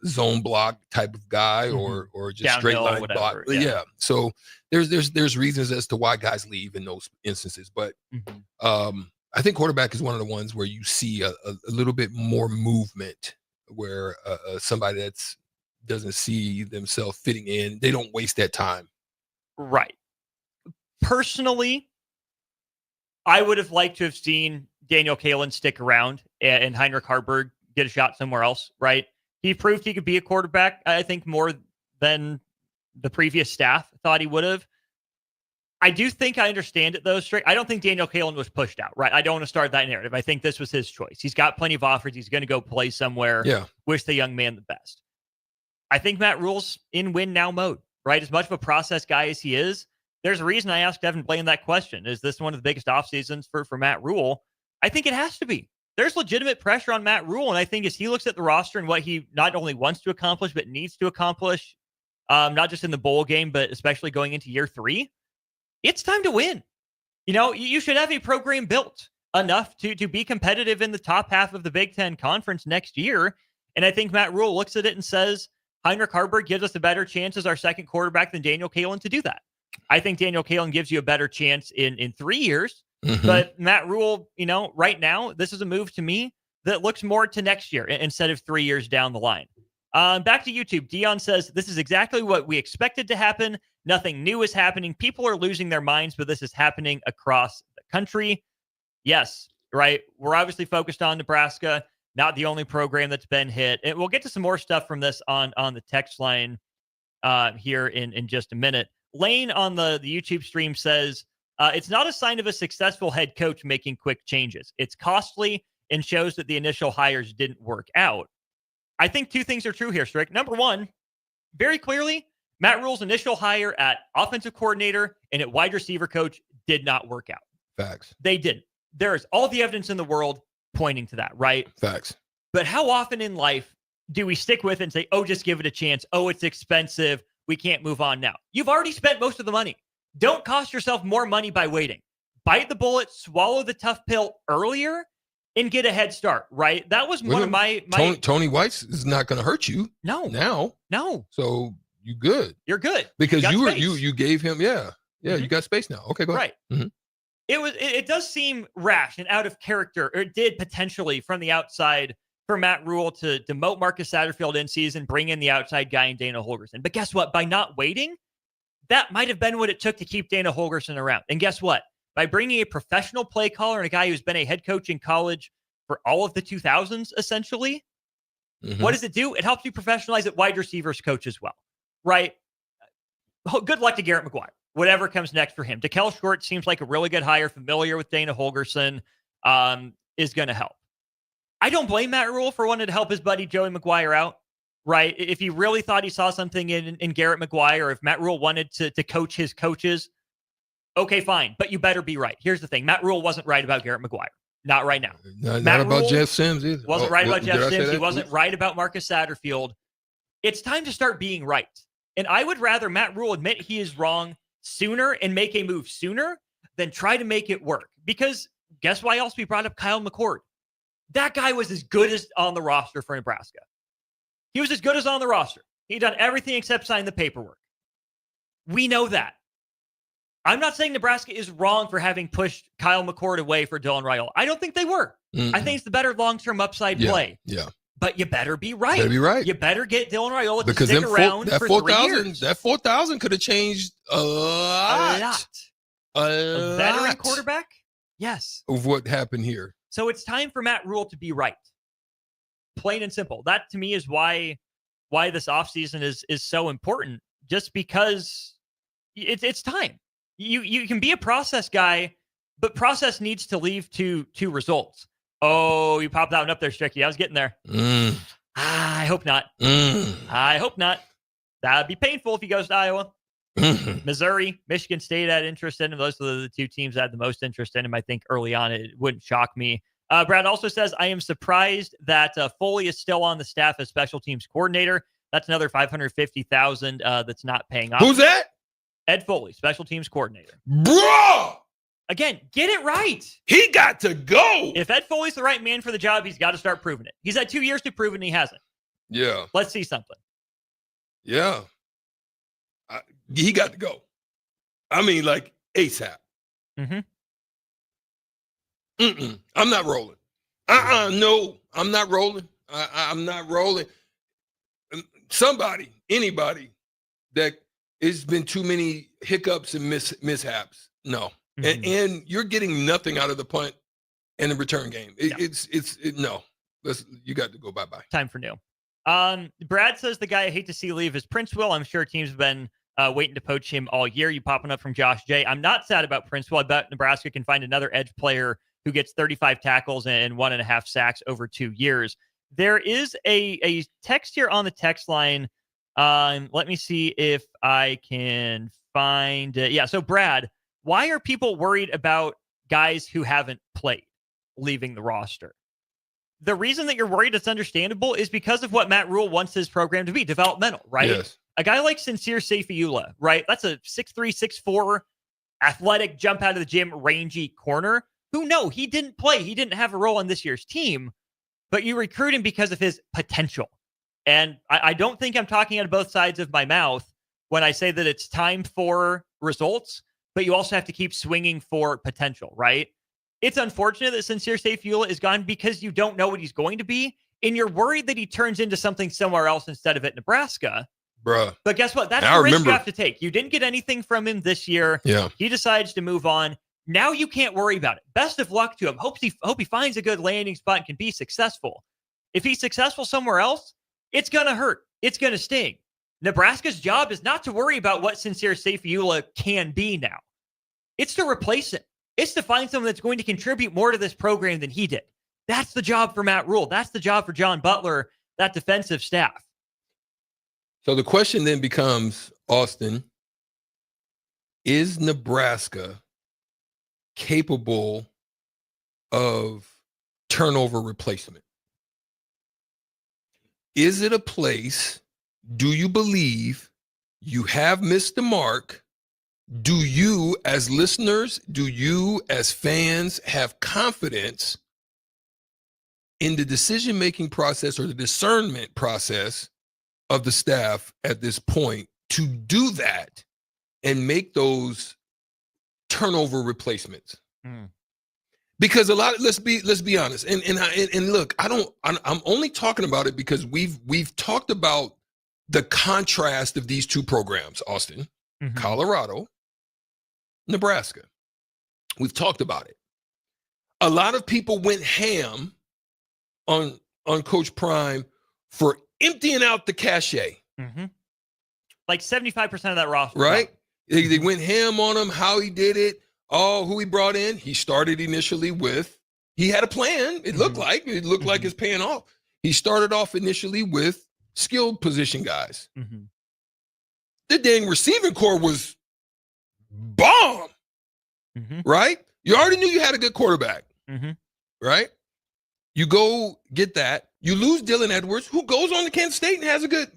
zone block type of guy, or just downhill, straight line block. Yeah. So there's reasons as to why guys leave in those instances. But I think quarterback is one of the ones where you see a little bit more movement, where somebody that's doesn't see themselves fitting in, they don't waste that time. Right. Personally, I would have liked to have seen Daniel Kalen stick around and Heinrich Harburg get a shot somewhere else, right? He proved he could be a quarterback, I think, more than the previous staff thought he would have. I do think I understand it, though, Strick. I don't think Daniel Kalen was pushed out, right? I don't want to start that narrative. I think this was his choice. He's got plenty of offers. He's going to go play somewhere. Wish the young man the best. I think Matt Rule's in win-now mode, right? As much of a process guy as he is, there's a reason I asked Evan Blaine that question. Is this one of the biggest off seasons for Matt Rule? I think it has to be. There's legitimate pressure on Matt Rule, and I think as he looks at the roster and what he not only wants to accomplish, but needs to accomplish, not just in the bowl game, but especially going into year 3, it's time to win. You should have a program built enough to be competitive in the top half of the Big Ten Conference next year. And I think Matt Rule looks at it and says, Heinrich Harburg gives us a better chance as our second quarterback than Daniel Kalen to do that. I think Daniel Kalen gives you a better chance in 3 years. But Matt Rule, right now, this is a move to me that looks more to next year instead of 3 years down the line. Back to YouTube. Dion says, this is exactly what we expected to happen. Nothing new is happening. People are losing their minds, but this is happening across the country. Yes, right. We're obviously focused on Nebraska. Not the only program that's been hit. And we'll get to some more stuff from this on the text line here in just a minute. Lane on the YouTube stream says, it's not a sign of a successful head coach making quick changes. It's costly and shows that the initial hires didn't work out. I think 2 things are true here, Strick. Number one, very clearly, Matt Rule's initial hire at offensive coordinator and at wide receiver coach did not work out. Facts. They didn't. There is all the evidence in the world pointing to that, right? Facts. But how often in life do we stick with it and say, oh, just give it a chance. Oh, it's expensive. We can't move on now. You've already spent most of the money. Don't cost yourself more money by waiting. Bite the bullet, swallow the tough pill earlier, and get a head start, right? That was one of my Tony White's is not going to hurt you. No. Now. No. So you good. You're good. Because you you gave him, you got space now. Okay, go ahead. Right. Mhm. It does seem rash and out of character, or it did potentially from the outside for Matt Rule to demote Marcus Satterfield in season, bring in the outside guy in Dana Holgorsen. But guess what? By not waiting, that might have been what it took to keep Dana Holgorsen around. And guess what? By bringing a professional play caller and a guy who's been a head coach in college for all of the 2000s, essentially, what does it do? It helps you professionalize at wide receivers coach as well, right? Good luck to Garrett McGuire. Whatever comes next for him. DeKel Short seems like a really good hire, familiar with Dana Holgorsen, is going to help. I don't blame Matt Rule for wanting to help his buddy Joey McGuire out, right? If he really thought he saw something in Garrett McGuire, or if Matt Rule wanted to coach his coaches, okay, fine. But you better be right. Here's the thing. Matt Rule wasn't right about Garrett McGuire. Not right now. Not about Jeff Sims either. Wasn't right about Jeff Sims. He wasn't right about Marcus Satterfield. It's time to start being right. And I would rather Matt Rule admit he is wrong sooner and make a move sooner than try to make it work. Because guess why else we brought up Kyle McCord? That guy was as good as on the roster for Nebraska. He was as good as on the roster. He'd done everything except sign the paperwork. We know that. I'm not saying Nebraska is wrong for having pushed Kyle McCord away for Dylan Raiola. I don't think they were. I think it's the better long-term upside play. Yeah. But you better be right. Better be right. You better get Dylan Raiola to Because stick around that for 4,000, 3 years. that 4,000 could have changed a lot. A veteran quarterback? Yes. Of what happened here. So it's time for Matt Rule to be right. Plain and simple. That to me is why this offseason is so important. Just because it's time. You can be a process guy, but process needs to lead to results. Oh, you popped that one up there, Stricky. I was getting there. I hope not. I hope not. That'd be painful if he goes to Iowa. Missouri, Michigan State had interest in him. Those are the two teams that had the most interest in him. I think early on, it wouldn't shock me. Brad also says, I am surprised that Foley is still on the staff as special teams coordinator. That's another $550,000 that's not paying off. Who's that? Ed Foley, special teams coordinator. Bro! Again, get it right. He got to go. If Ed Foley's the right man for the job, he's got to start proving it. He's had 2 years to prove it, and he hasn't. Yeah. Let's see something. Yeah. He got to go. I mean, like ASAP. Mm-hmm. I'm not rolling. No, I'm not rolling. I'm not rolling. Somebody, anybody that it's been too many hiccups and mishaps. No. And you're getting nothing out of the punt and the return game. No. You got to go bye-bye. Time for new. Brad says the guy I hate to see leave is Prince Will. I'm sure teams have been waiting to poach him all year. You popping up from Josh J. I'm not sad about Prince Will. I bet Nebraska can find another edge player who gets 35 tackles and 1.5 sacks over 2 years. There is a text here on the text line. Let me see if I can find it. Yeah, so Brad, why are people worried about guys who haven't played leaving the roster? The reason that you're worried, it's understandable, is because of what Matt Rule wants his program to be, developmental, right? Yes. A guy like Sincere Seifiula, right? That's a 6'3", 6'4", athletic, jump out of the gym, rangy corner who, no, he didn't play. He didn't have a role on this year's team, but you recruit him because of his potential. And I don't think I'm talking out of both sides of my mouth when I say that it's time for results, but you also have to keep swinging for potential, right? It's unfortunate that Sincere Seifiula is gone because you don't know what he's going to be, and you're worried that he turns into something somewhere else instead of at Nebraska. Bruh. But guess what? That's the risk you have to take. You didn't get anything from him this year. Yeah. He decides to move on. Now you can't worry about it. Best of luck to him. Hope he finds a good landing spot and can be successful. If he's successful somewhere else, it's going to hurt. It's going to sting. Nebraska's job is not to worry about what Sincere Seifiula can be now. It's to replace him. It's to find someone that's going to contribute more to this program than he did. That's the job for Matt Rule. That's the job for John Butler, that defensive staff. So the question then becomes, Austin, is Nebraska capable of turnover replacement? Is it a place, do you believe you have missed the mark? Do you, as listeners, do you, as fans, have confidence in the decision-making process or the discernment process of the staff at this point to do that and make those turnover replacements? Because a lot of, let's be honest, and look, I'm only talking about it because we've talked about the contrast of these two programs, Austin, Colorado, Nebraska. We've talked about it. A lot of people went ham on Coach Prime for emptying out the cachet. Like 75% of that roster. Right? They went ham on him, how he did it. Oh, who he brought in? He started initially with, he had a plan. It looked like it's paying off. He started off initially with skilled position guys. The dang receiving core was bomb, right? You already knew you had a good quarterback, right? You go get that. You lose Dylan Edwards, who goes on to Kansas State and has a good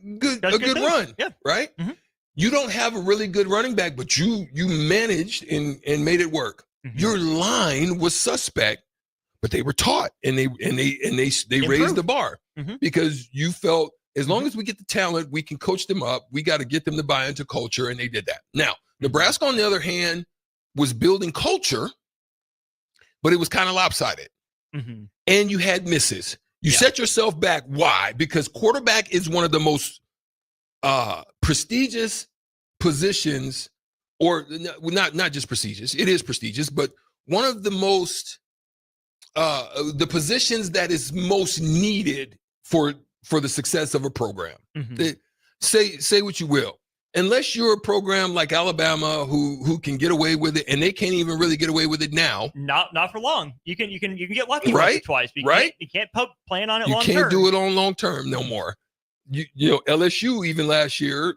run, right? You don't have a really good running back, but you managed and made it work. Your line was suspect, but they were taught and they raised the bar because you felt as long as we get the talent, we can coach them up. We got to get them to buy into culture, and they did that. Now, Nebraska, on the other hand, was building culture, but it was kind of lopsided. And you had misses. You set yourself back. Why? Because quarterback is one of the most prestigious positions, or not just prestigious. It is prestigious, but one of the most the positions that is most needed for the success of a program. Say what you will. Unless you're a program like Alabama who can get away with it, and they can't even really get away with it now. Not for long. You can get lucky right? once or twice. But you can't plan on it you long term. You can't do it on long term no more. You know, LSU even last year,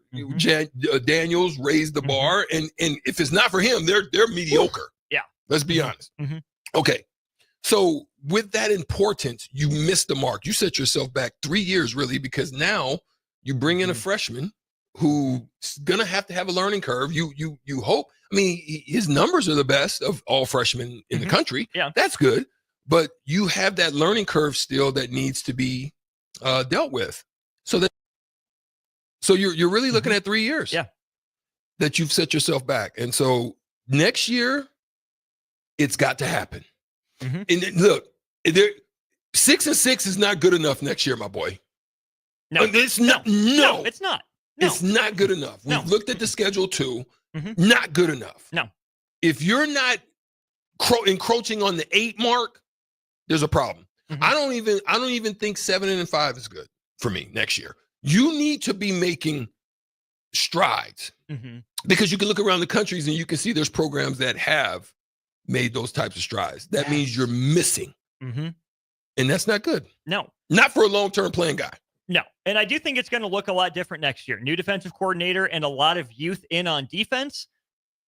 Daniels raised the bar, and if it's not for him, they're mediocre. Yeah, let's be honest. Okay, so with that importance, you missed the mark. You set yourself back 3 years really, because now you bring in a freshman who's gonna have to have a learning curve. You hope. I mean, his numbers are the best of all freshmen in the country. Yeah, that's good, but you have that learning curve still that needs to be dealt with. So you're really looking at 3 years. That you've set yourself back, and so next year, it's got to happen. And look, 6-6 is not good enough next year, my boy. No, it's not. No, it's not. It's not good enough. We've looked at the schedule too. Not good enough. No. If you're not encroaching on the 8 mark, there's a problem. I don't even think 7-5 is good for me next year. You need to be making strides because you can look around the countries and you can see there's programs that have made those types of strides. That means you're missing. And that's not good. No. Not for a long-term playing guy. No. And I do think it's going to look a lot different next year. New defensive coordinator and a lot of youth in on defense.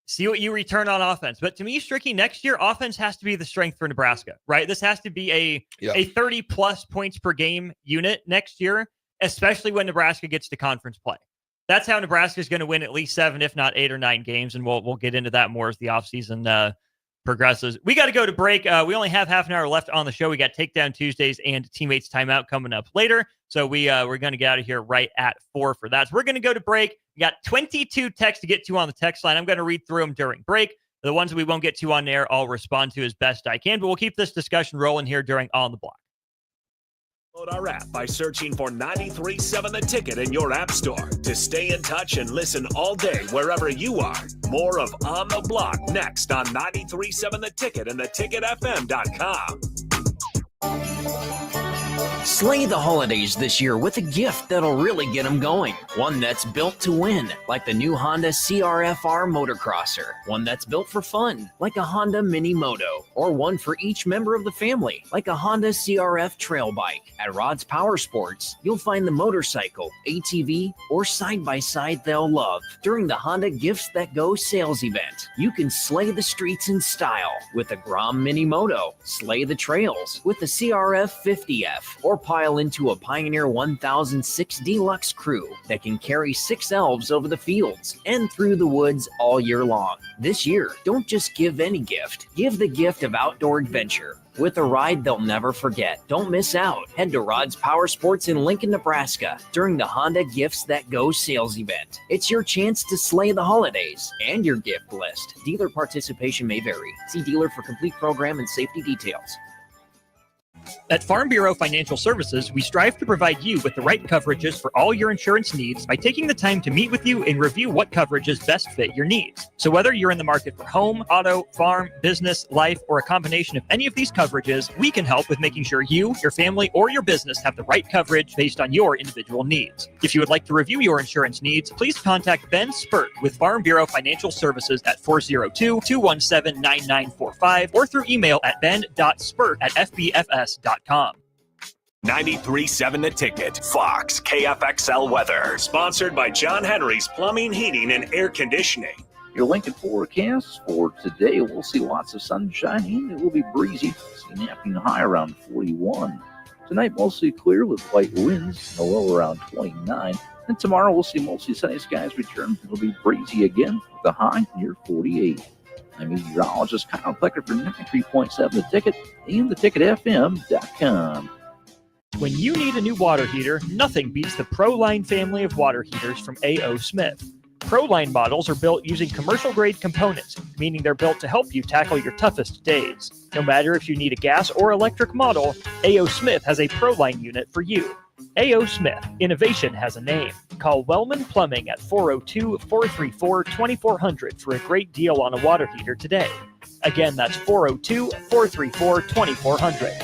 See what you return on offense. But to me, Stricky, next year, offense has to be the strength for Nebraska, right? This has to be a 30-plus points per game unit next year, especially when Nebraska gets to conference play. That's how Nebraska is going to win at least 7, if not 8 or 9 games, and we'll get into that more as the offseason progresses. We got to go to break. We only have half an hour left on the show. We got Takedown Tuesdays and Teammates Timeout coming up later. So we're going to get out of here right at 4 for that. So we're going to go to break. We got 22 texts to get to on the text line. I'm going to read through them during break. The ones that we won't get to on air, I'll respond to as best I can. But we'll keep this discussion rolling here during On the Block. Download our app by searching for 93.7 The Ticket in your app store to stay in touch and listen all day wherever you are. More of On the Block next on 93.7 The Ticket and theticketfm.com. Slay the holidays this year with a gift that'll really get them going. One that's built to win, like the new Honda CRF-R motocrosser. One that's built for fun, like a Honda Mini Moto. Or one for each member of the family, like a Honda CRF trail bike. At Rod's Power Sports, you'll find the motorcycle, ATV, or side-by-side they'll love. During the Honda Gifts That Go sales event, you can slay the streets in style with the Grom Mini Moto, slay the trails with the CRF 50F, or pile into a Pioneer 1006 Deluxe Crew that can carry 6 elves over the fields and through the woods all year long. This year, don't just give any gift. Give the gift of outdoor adventure with a ride they'll never forget. Don't miss out. Head to Rod's Power Sports in Lincoln, Nebraska during the Honda Gifts That Go sales event. It's your chance to slay the holidays and your gift list. Dealer participation may vary. See dealer for complete program and safety details. At Farm Bureau Financial Services, we strive to provide you with the right coverages for all your insurance needs by taking the time to meet with you and review what coverages best fit your needs. So whether you're in the market for home, auto, farm, business, life, or a combination of any of these coverages, we can help with making sure you, your family, or your business have the right coverage based on your individual needs. If you would like to review your insurance needs, please contact Ben Spurt with Farm Bureau Financial Services at 402-217-9945 or through email at ben.spurt@fbfs.com. 93.7 The Ticket, Fox, KFXL weather. Sponsored by John Henry's Plumbing, Heating, and Air Conditioning. Your Lincoln forecast for today, we'll see lots of sunshine and it will be breezy. Snapping high around 41. Tonight, mostly clear with light winds, the low around 29. And tomorrow, we'll see mostly sunny skies return. It'll be breezy again with a high near 48. I'm meteorologist Kyle Plecker for 93.7 The Ticket and theticketfm.com. When you need a new water heater, nothing beats the ProLine family of water heaters from A.O. Smith. ProLine models are built using commercial-grade components, meaning they're built to help you tackle your toughest days. No matter if you need a gas or electric model, A.O. Smith has a ProLine unit for you. A.O. Smith, innovation has a name. Call Wellman Plumbing at 402-434-2400 for a great deal on a water heater today. Again, that's 402-434-2400.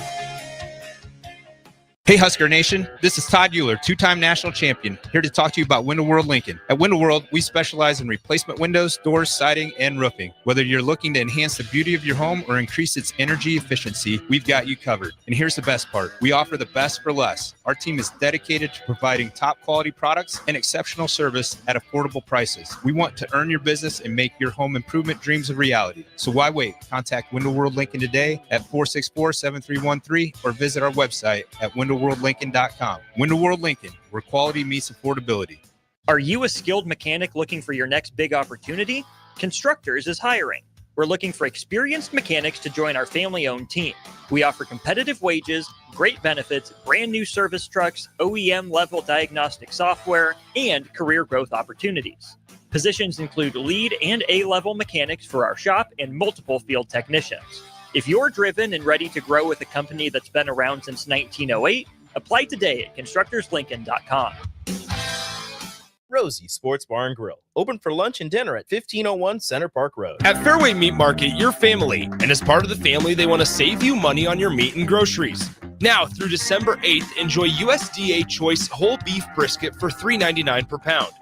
Hey Husker Nation, this is Todd Euler, two-time national champion, here to talk to you about Window World Lincoln. At Window World, we specialize in replacement windows, doors, siding, and roofing. Whether you're looking to enhance the beauty of your home or increase its energy efficiency, we've got you covered. And here's the best part. We offer the best for less. Our team is dedicated to providing top quality products and exceptional service at affordable prices. We want to earn your business and make your home improvement dreams a reality. So why wait? Contact Window World Lincoln today at 464-7313 or visit our website at windowworldlincoln.com. Window World Lincoln, where quality meets affordability. Are you a skilled mechanic looking for your next big opportunity? Constructors is hiring. We're looking for experienced mechanics to join our family-owned team. We offer competitive wages, great benefits, brand new service trucks, OEM-level diagnostic software, and career growth opportunities. Positions include lead and A-level mechanics for our shop and multiple field technicians. If you're driven and ready to grow with a company that's been around since 1908, apply today at constructorslincoln.com. Rosie Sports Bar and Grill, open for lunch and dinner at 1501 Center Park Road. At Fairway Meat Market, your family, and as part of the family, they want to save you money on your meat and groceries. Now, through December 8th, enjoy USDA Choice whole beef brisket for $3.99 per pound,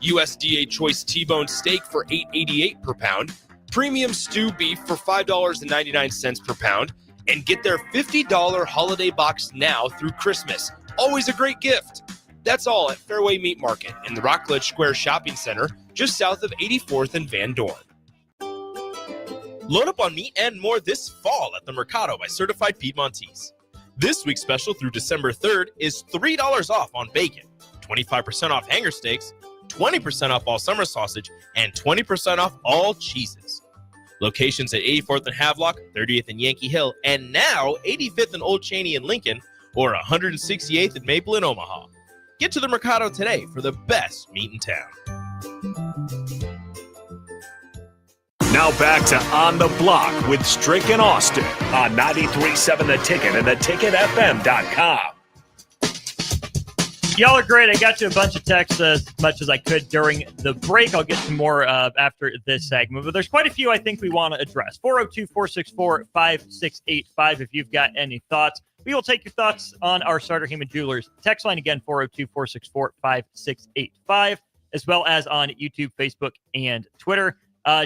USDA Choice T-bone steak for $8.88 per pound, premium stew beef for $5.99 per pound, and get their $50 holiday box now through Christmas. Always a great gift. That's all at Fairway Meat Market in the Rockledge Square Shopping Center, just south of 84th and Van Dorn. Load up on meat and more this fall at the Mercado by Certified Piedmontese. This week's special through December 3rd is $3 off on bacon, 25% off hanger steaks, 20% off all summer sausage, and 20% off all cheeses. Locations at 84th and Havelock, 30th and Yankee Hill, and now 85th and Old Cheney in Lincoln, or 168th and Maple in Omaha. Get to the Mercado today for the best meat in town. Now back to On the Block with Strick and Austin on 93.7 The Ticket and theticketfm.com. Y'all are great. I got you a bunch of texts as much as I could during the break. I'll get some more after this segment, but there's quite a few I think we want to address. 402-464-5685 if you've got any thoughts. We will take your thoughts on our Starter Heyman Jewelers text line again, 402-464-5685, as well as on YouTube, Facebook, and Twitter.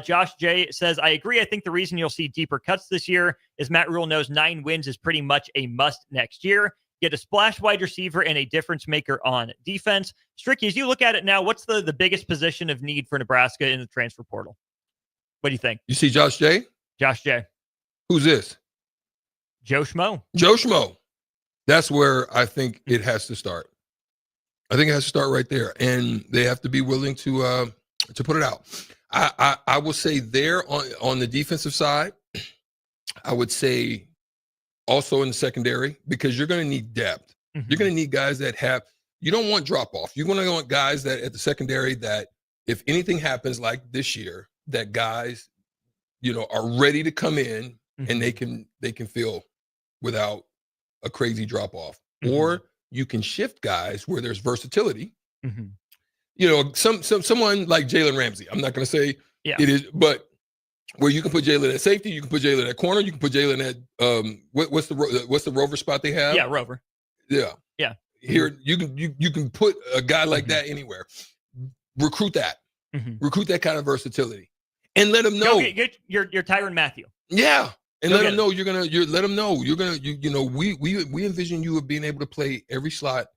Josh J says, I agree. I think the reason you'll see deeper cuts this year is Matt Rule knows 9 wins is pretty much a must next year. Get a splash wide receiver and a difference maker on defense. Stricky, as you look at it now, what's the biggest position of need for Nebraska in the transfer portal? What do you think? You see Josh J? Josh J. Who's this? Joe Schmo. Joe Schmo. That's where I think it has to start. I think it has to start right there. And they have to be willing to put it out. I will say there on the defensive side, I would say also in the secondary, because you're going to need depth. Mm-hmm. You're going to need guys that you don't want drop off. You're going to want guys that at the secondary that if anything happens like this year, that guys, are ready to come in and they can fill without a crazy drop off. Mm-hmm. Or you can shift guys where there's versatility. Mm-hmm. Someone like Jalen Ramsey. I'm not going to say it is, but where you can put Jalen at safety, you can put Jalen at corner, you can put Jalen at what's the Rover spot they have? Yeah, Rover. Yeah. Here you can put a guy like that anywhere. Recruit that. Mm-hmm. Recruit that kind of versatility, and let them know. Get your Tyrann Mathieu. Yeah, and let them know let them know we envision you of being able to play every slot,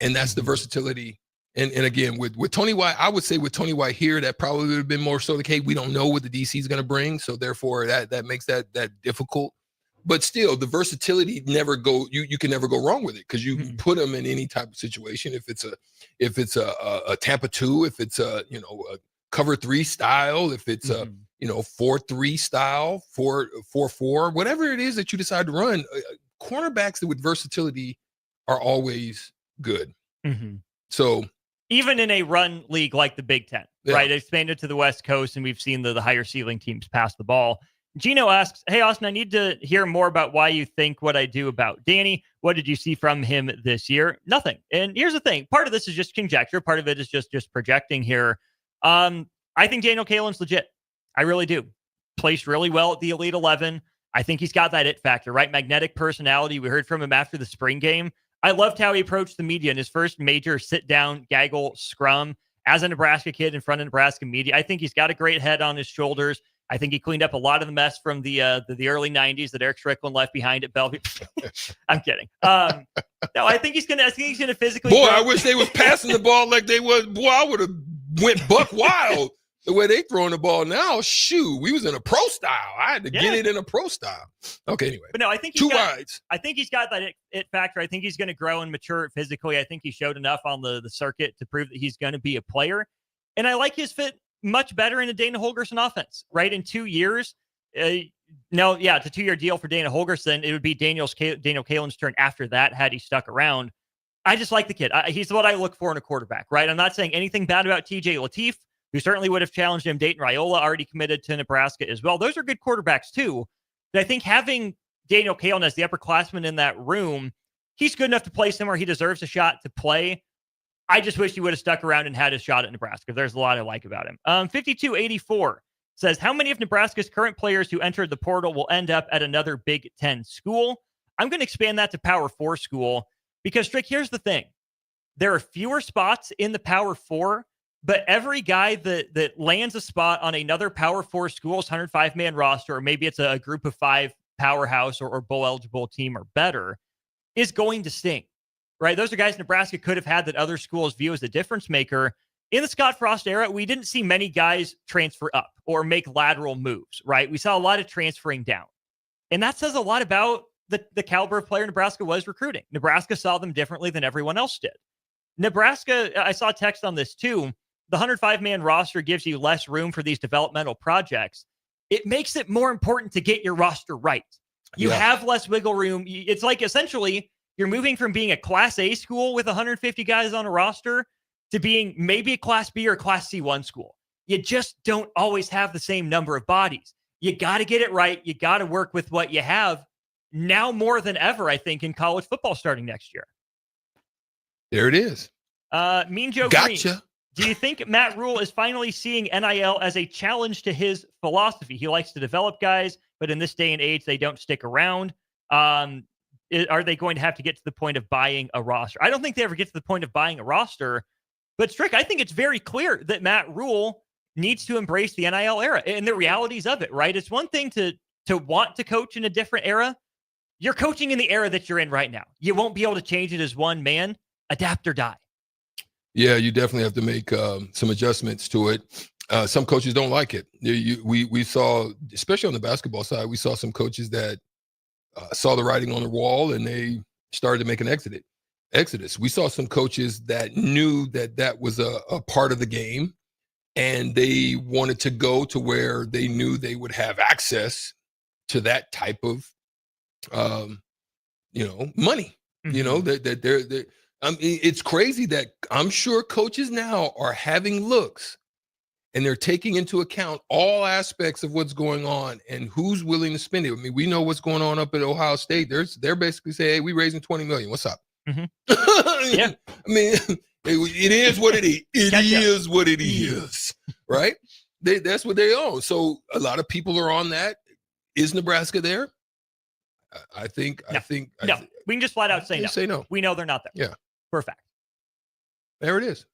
and that's the versatility. And again, with Tony White, I would say with Tony White here, that probably would have been more so the case. We don't know what the DC is going to bring, so therefore that makes that difficult. But still, the versatility you can never go wrong with it, because you can put them in any type of situation. If it's a Tampa 2, if it's a cover 3 style, if it's a 4-3 style, 4-4, whatever it is that you decide to run, cornerbacks with versatility are always good. Mm-hmm. So. Even in a run league like the Big Ten, right? Expanded to the West Coast, and we've seen the higher ceiling teams pass the ball. Gino asks, hey, Austin, I need to hear more about why you think what I do about Danny. What did you see from him this year? Nothing. And here's the thing. Part of this is just conjecture. Part of it is just projecting here. I think Daniel Kaelin's legit. I really do. Placed really well at the Elite 11. I think he's got that it factor, right? Magnetic personality. We heard from him after the spring game. I loved how he approached the media in his first major sit-down, gaggle, scrum as a Nebraska kid in front of Nebraska media. I think he's got a great head on his shoulders. I think he cleaned up a lot of the mess from the early 90s that Eric Strickland left behind at Bellevue. I'm kidding. No, I think he's gonna physically. Boy, I wish they was passing the ball like they was. Boy, I would have went buck wild the way they throwing the ball now. Shoot, we was in a pro style. I had to get it in a pro style. Okay, anyway. But no, I think two wides. I think he's got that it factor. I think he's going to grow and mature physically. I think he showed enough on the circuit to prove that he's going to be a player. And I like his fit much better in a Dana Holgorsen offense, right? In 2 years. It's a 2-year deal for Dana Holgorsen. It would be Daniel Kaelin's turn after that had he stuck around. I just like the kid. He's what I look for in a quarterback, right? I'm not saying anything bad about TJ Lateef, who certainly would have challenged him. Dayton Raiola already committed to Nebraska as well. Those are good quarterbacks too. But I think having Daniel Kaelin as the upperclassman in that room, he's good enough to play somewhere he deserves a shot to play. I just wish he would have stuck around and had his shot at Nebraska. There's a lot I like about him. 5284 says, how many of Nebraska's current players who entered the portal will end up at another Big Ten school? I'm going to expand that to Power 4 school because, Strick, here's the thing. There are fewer spots in the Power 4, but every guy that lands a spot on another Power 4 school's 105-man roster, or maybe it's a group of 5 powerhouse or bowl-eligible team or better, is going to sting. Right? Those are guys Nebraska could have had that other schools view as a difference maker. In the Scott Frost era, we didn't see many guys transfer up or make lateral moves, right? We saw a lot of transferring down. And that says a lot about the caliber of player Nebraska was recruiting. Nebraska saw them differently than everyone else did. Nebraska, I saw text on this too, the 105-man roster gives you less room for these developmental projects. It makes it more important to get your roster right. You have less wiggle room. It's like essentially you're moving from being a Class A school with 150 guys on a roster to being maybe a Class B or a Class C1 school. You just don't always have the same number of bodies. You got to get it right. You got to work with what you have now more than ever, I think, in college football starting next year. There it is. Mean Joe Green. Do you think Matt Rule is finally seeing NIL as a challenge to his philosophy? He likes to develop guys, but in this day and age, they don't stick around. are they going to have to get to the point of buying a roster? I don't think they ever get to the point of buying a roster. But Strick, I think it's very clear that Matt Rule needs to embrace the NIL era and the realities of it, right? It's one thing to want to coach in a different era. You're coaching in the era that you're in right now. You won't be able to change it as one man. Adapt or die. Yeah, you definitely have to make some adjustments to it. Some coaches don't like it. We saw, especially on the basketball side, we saw some coaches that saw the writing on the wall and they started to make an exodus. We saw some coaches that knew that was a part of the game, and they wanted to go to where they knew they would have access to that type of, money. Mm-hmm. That they're I mean, it's crazy that I'm sure coaches now are having looks and they're taking into account all aspects of what's going on and who's willing to spend it. I mean, we know what's going on up at Ohio State. They're basically saying, hey, we're raising $20 million. What's up? Mm-hmm. Yeah. I mean, it is what it is. It is what it is, right? That's what they own. So a lot of people are on that. Is Nebraska there? I think no. We can just flat out say no. Say no. We know they're not there. Yeah. For a fact. There it is.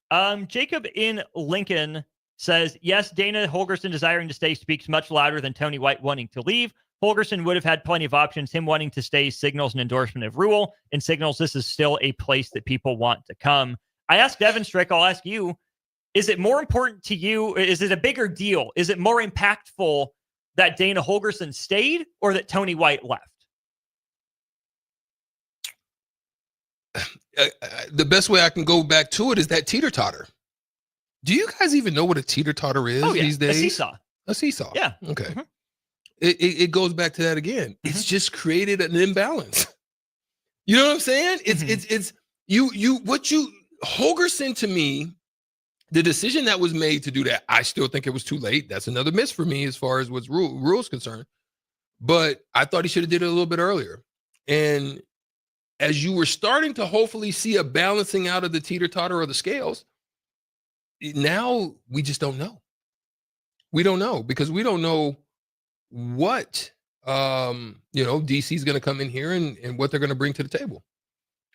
Jacob in Lincoln says, yes, Dana Holgorsen desiring to stay speaks much louder than Tony White wanting to leave. Holgorsen would have had plenty of options. Him wanting to stay signals an endorsement of Rule and signals this is still a place that people want to come. I asked Devin Strick, I'll ask you, is it more important to you? Is it a bigger deal? Is it more impactful that Dana Holgorsen stayed or that Tony White left? The best way I can go back to it is that teeter-totter. Do you guys even know what a teeter-totter is these days? A seesaw. Yeah. Okay. Mm-hmm. It goes back to that again. Mm-hmm. It's just created an imbalance. You know what I'm saying? It's Holgorsen, to me, the decision that was made to do that, I still think it was too late. That's another miss for me as far as what's rules concerned. But I thought he should have did it a little bit earlier. And as you were starting to hopefully see a balancing out of the teeter-totter or the scales, now we just don't know. We don't know because we don't know what, DC is going to come in here and what they're going to bring to the table.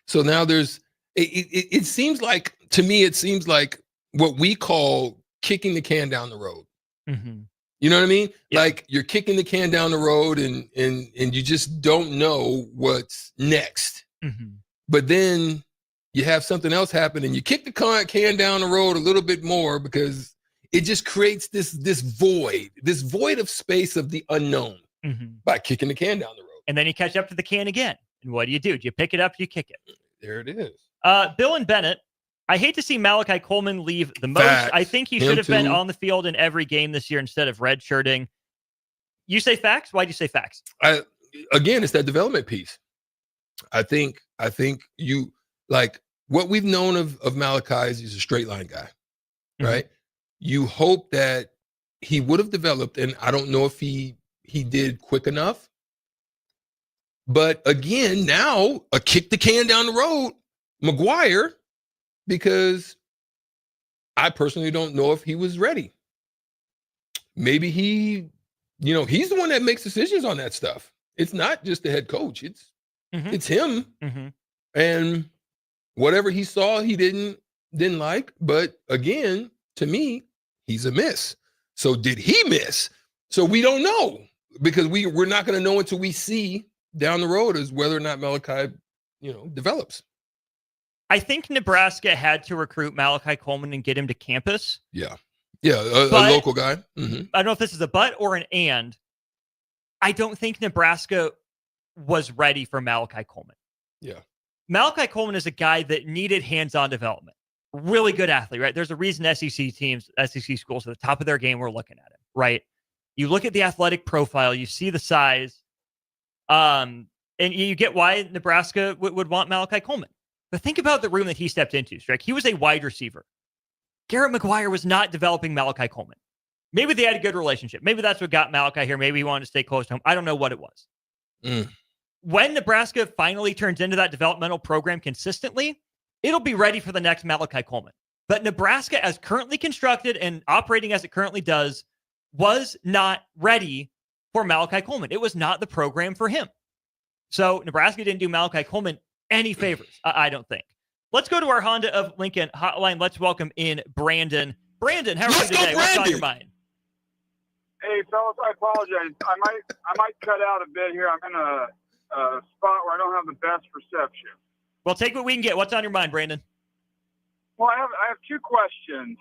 So now it seems like, to me, it seems like what we call kicking the can down the road. Mm-hmm. You know what I mean? Yeah. Like you're kicking the can down the road and you just don't know what's next. Mm-hmm. But then you have something else happen and you kick the can down the road a little bit more because it just creates this void of space of the unknown by kicking the can down the road. And then you catch up to the can again. And what do? Do you pick it up? You kick it. There it is. Bill and Bennett, I hate to see Malachi Coleman leave the most. Facts. I think he Him should have been too. on the field in every game this year instead of redshirting. You say facts? Why'd you say facts? Again, it's that development piece. I think you like what we've known of Malachi is he's a straight line guy, right? You hope that he would have developed, and I don't know if he did quick enough. But again, now a kick the can down the road, McGuire, because I personally don't know if he was ready. Maybe he's the one that makes decisions on that stuff. It's not just the head coach. It's him. Mm-hmm. And whatever he saw, he didn't like. But again, to me, he's a miss. So did he miss? So we don't know because we're not going to know until we see down the road as whether or not Malachi, develops. I think Nebraska had to recruit Malachi Coleman and get him to campus. Yeah. Yeah, a local guy. Mm-hmm. I don't know if this is a but or an and. I don't think Nebraska was ready for Malachi Coleman. Yeah. Malachi Coleman is a guy that needed hands-on development. Really good athlete, right? There's a reason SEC schools at the top of their game were looking at him, right? You look at the athletic profile, you see the size, and you get why Nebraska would want Malachi Coleman. But think about the room that he stepped into, Strick. He was a wide receiver. Garrett McGuire was not developing Malachi Coleman. Maybe they had a good relationship. Maybe that's what got Malachi here. Maybe he wanted to stay close to him. I don't know what it was. When Nebraska finally turns into that developmental program consistently, it'll be ready for the next Malachi Coleman. But Nebraska, as currently constructed and operating as it currently does, was not ready for Malachi Coleman. It was not the program for him. So Nebraska didn't do Malachi Coleman any favors, I don't think. Let's go to our Honda of Lincoln hotline. Let's welcome in Brandon. Brandon, how are you today? What's on your mind? Hey, fellas, I apologize. I might cut out a bit here. I'm in a spot where I don't have the best reception. Well, take what we can get. What's on your mind, Brandon? Well, I have two questions.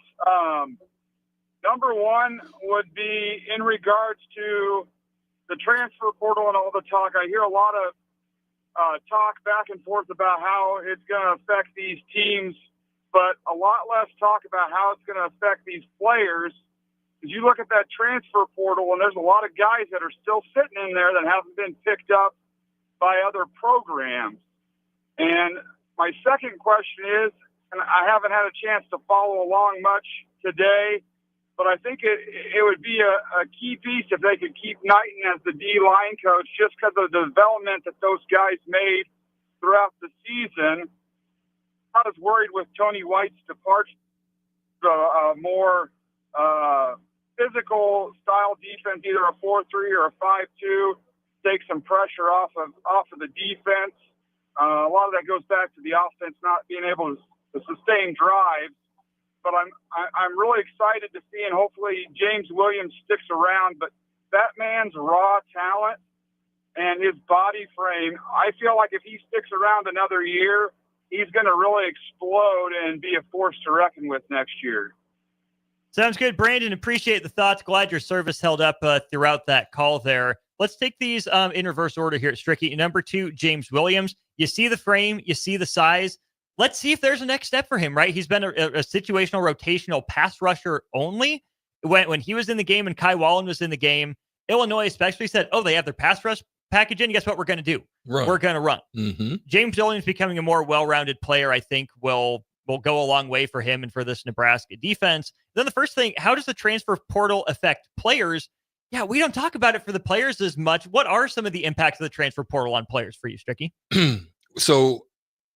Number one would be in regards to the transfer portal and all the talk. I hear a lot of talk back and forth about how it's going to affect these teams, but a lot less talk about how it's going to affect these players. As you look at that transfer portal, and there's a lot of guys that are still sitting in there that haven't been picked up by other programs. And my second question is, and I haven't had a chance to follow along much today, but I think it would be a key piece if they could keep Knighton as the D-line coach just because of the development that those guys made throughout the season. I was worried with Tony White's departure, more physical style defense, either a 4-3 or a 5-2, take some pressure off of the defense. A lot of that goes back to the offense not being able to sustain drives. But I'm really excited to see, and hopefully James Williams sticks around. But that man's raw talent and his body frame, I feel like if he sticks around another year, he's going to really explode and be a force to reckon with next year. Sounds good, Brandon. Appreciate the thoughts. Glad your service held up throughout that call there. Let's take these in reverse order here at Stricky. Number 2, James Williams. You see the frame, you see the size. Let's see if there's a next step for him, right? He's been a situational, rotational pass rusher only. When he was in the game and Kai Wallen was in the game, Illinois especially said, they have their pass rush package in. Guess what we're going to do? We're going to run. Mm-hmm. James Williams becoming a more well-rounded player, I think, will go a long way for him and for this Nebraska defense. Then the first thing, how does the transfer portal affect players? Yeah, we don't talk about it for the players as much. What are some of the impacts of the transfer portal on players for you, Stricky? So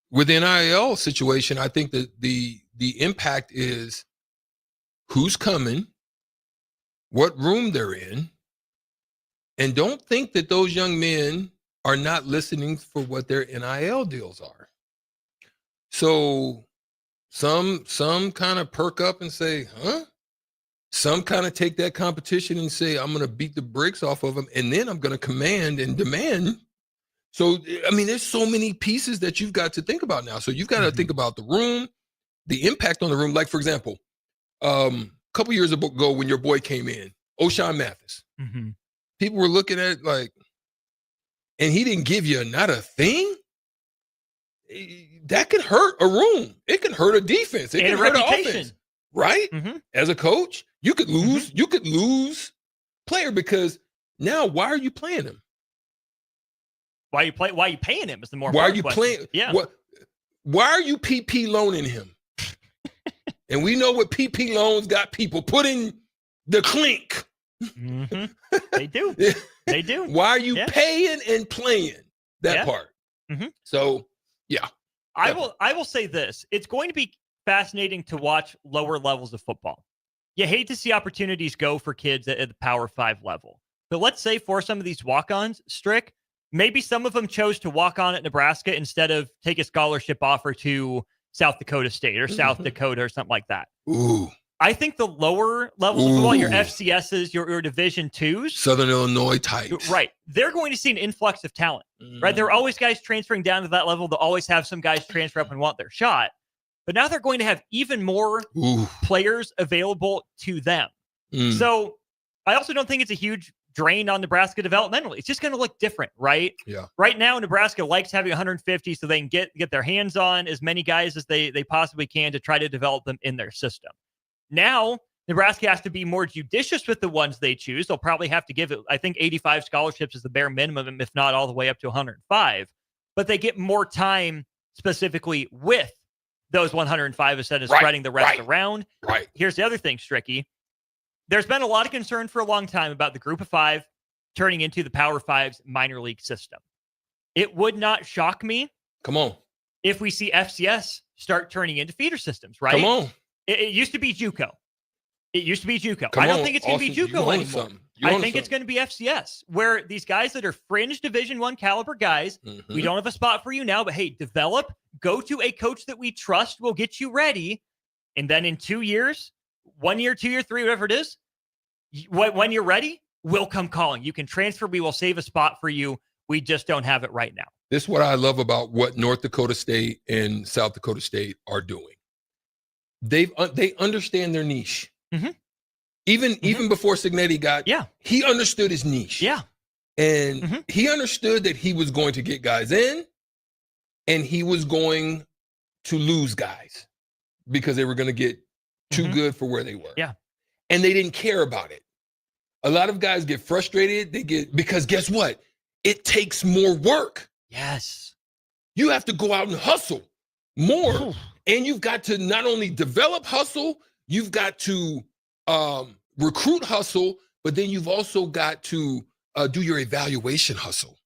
with the NIL situation, I think that the impact is who's coming, what room they're in, and don't think that those young men are not listening for what their NIL deals are. So some kind of perk up and say, huh? Some kind of take that competition and say, I'm going to beat the brakes off of them, and then I'm going to command and demand. So, I mean, there's so many pieces that you've got to think about now. So you've got to think about the room, the impact on the room. Like, for example, a couple years ago when your boy came in, O'Shawn Mathis, people were looking at it like, and he didn't give you not a thing? That could hurt a room. It can hurt a defense. It can hurt an offense. Right? As a coach, you could lose. You could lose player because now why are you playing him? Why are you paying him? Is the more why are you question. playing? Yeah. Why are you PP loaning him? And we know what PP loans got people put in the clink. They do. They do. Why are you paying and playing that part? So, yeah. I will say this. It's going to be fascinating to watch lower levels of football. You hate to see opportunities go for kids at the Power 5 level. But let's say for some of these walk-ons, Strick, maybe some of them chose to walk on at Nebraska instead of take a scholarship offer to South Dakota State or South Dakota or something like that. Ooh. I think the lower levels of football, your FCSs, your Division 2s. Southern Illinois types. Right. They're going to see an influx of talent, right? There are always guys transferring down to that level. They'll always have some guys transfer up and want their shot. But now they're going to have even more players available to them. So I also don't think it's a huge drain on Nebraska developmentally. It's just going to look different, right? Yeah. Right now, Nebraska likes having 150 so they can get their hands on as many guys as they possibly can to try to develop them in their system. Now, Nebraska has to be more judicious with the ones they choose. They'll probably have to give it, I think 85 scholarships is the bare minimum, if not all the way up to 105. But they get more time specifically with those 105 instead of spreading the rest around. Right. Here's the other thing, Stricky. There's been a lot of concern for a long time about the Group of Five turning into the Power Five's minor league system. It would not shock me. Come on. If we see FCS start turning into feeder systems, right? Come on. It used to be JUCO. I don't think it's going to be JUCO anymore. I think it's going to be FCS, where these guys that are fringe Division I caliber guys, we don't have a spot for you now, but hey, develop, go to a coach that we trust will get you ready. And then in 2 years, 1 year, 2 year, 3, whatever it is, when you're ready, we'll come calling. You can transfer. We will save a spot for you. We just don't have it right now. This is what I love about what North Dakota State and South Dakota State are doing. They understand their niche. Even before Signetti he understood his niche. And he understood that he was going to get guys in and he was going to lose guys because they were going to get too good for where they were. And they didn't care about it. A lot of guys get frustrated. Because guess what? It takes more work. Yes. You have to go out and hustle more. And you've got to not only develop hustle, you've got to recruit hustle, but then you've also got to do your evaluation hustle.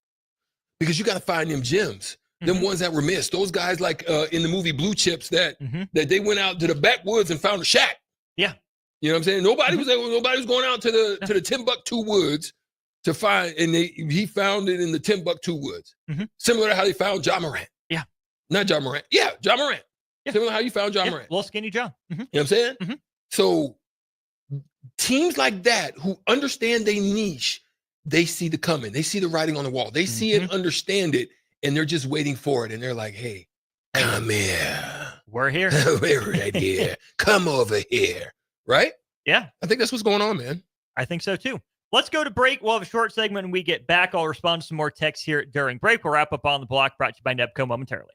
Because you got to find them gems, them ones that were missed. Those guys like in the movie Blue Chips that they went out to the backwoods and found a shack. You know what I'm saying? Nobody was going out to the Timbuktu woods to find, and he found it in the Timbuktu woods. Similar to how they found John Morant. Not John Morant. John Morant. Similar to how you found John Morant. Little skinny John. You know what I'm saying? So teams like that who understand their niche, they see the coming. They see the writing on the wall. They see it, understand it, and they're just waiting for it. And they're like, hey, come here. We're here. We're right here. Come over here. Right? Yeah. I think that's what's going on, man. I think so too. Let's go to break. We'll have a short segment when we get back. I'll respond to some more texts here during break. We'll wrap up On the Block, brought to you by Nebco momentarily.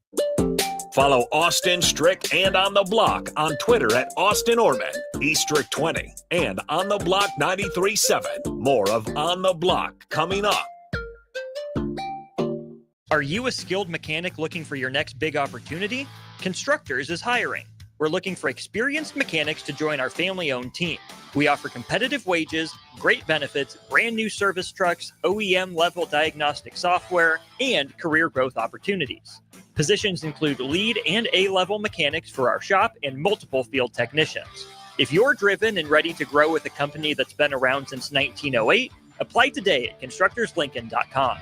Follow Austin Strick and On the Block on Twitter at Austin Orman, eStrick20, and On the Block 93.7. More of On the Block coming up. Are you a skilled mechanic looking for your next big opportunity? Constructors is hiring. We're looking for experienced mechanics to join our family-owned team. We offer competitive wages, great benefits, brand new service trucks, OEM-level diagnostic software, and career growth opportunities. Positions include lead and A-level mechanics for our shop and multiple field technicians. If you're driven and ready to grow with a company that's been around since 1908, apply today at constructorslincoln.com.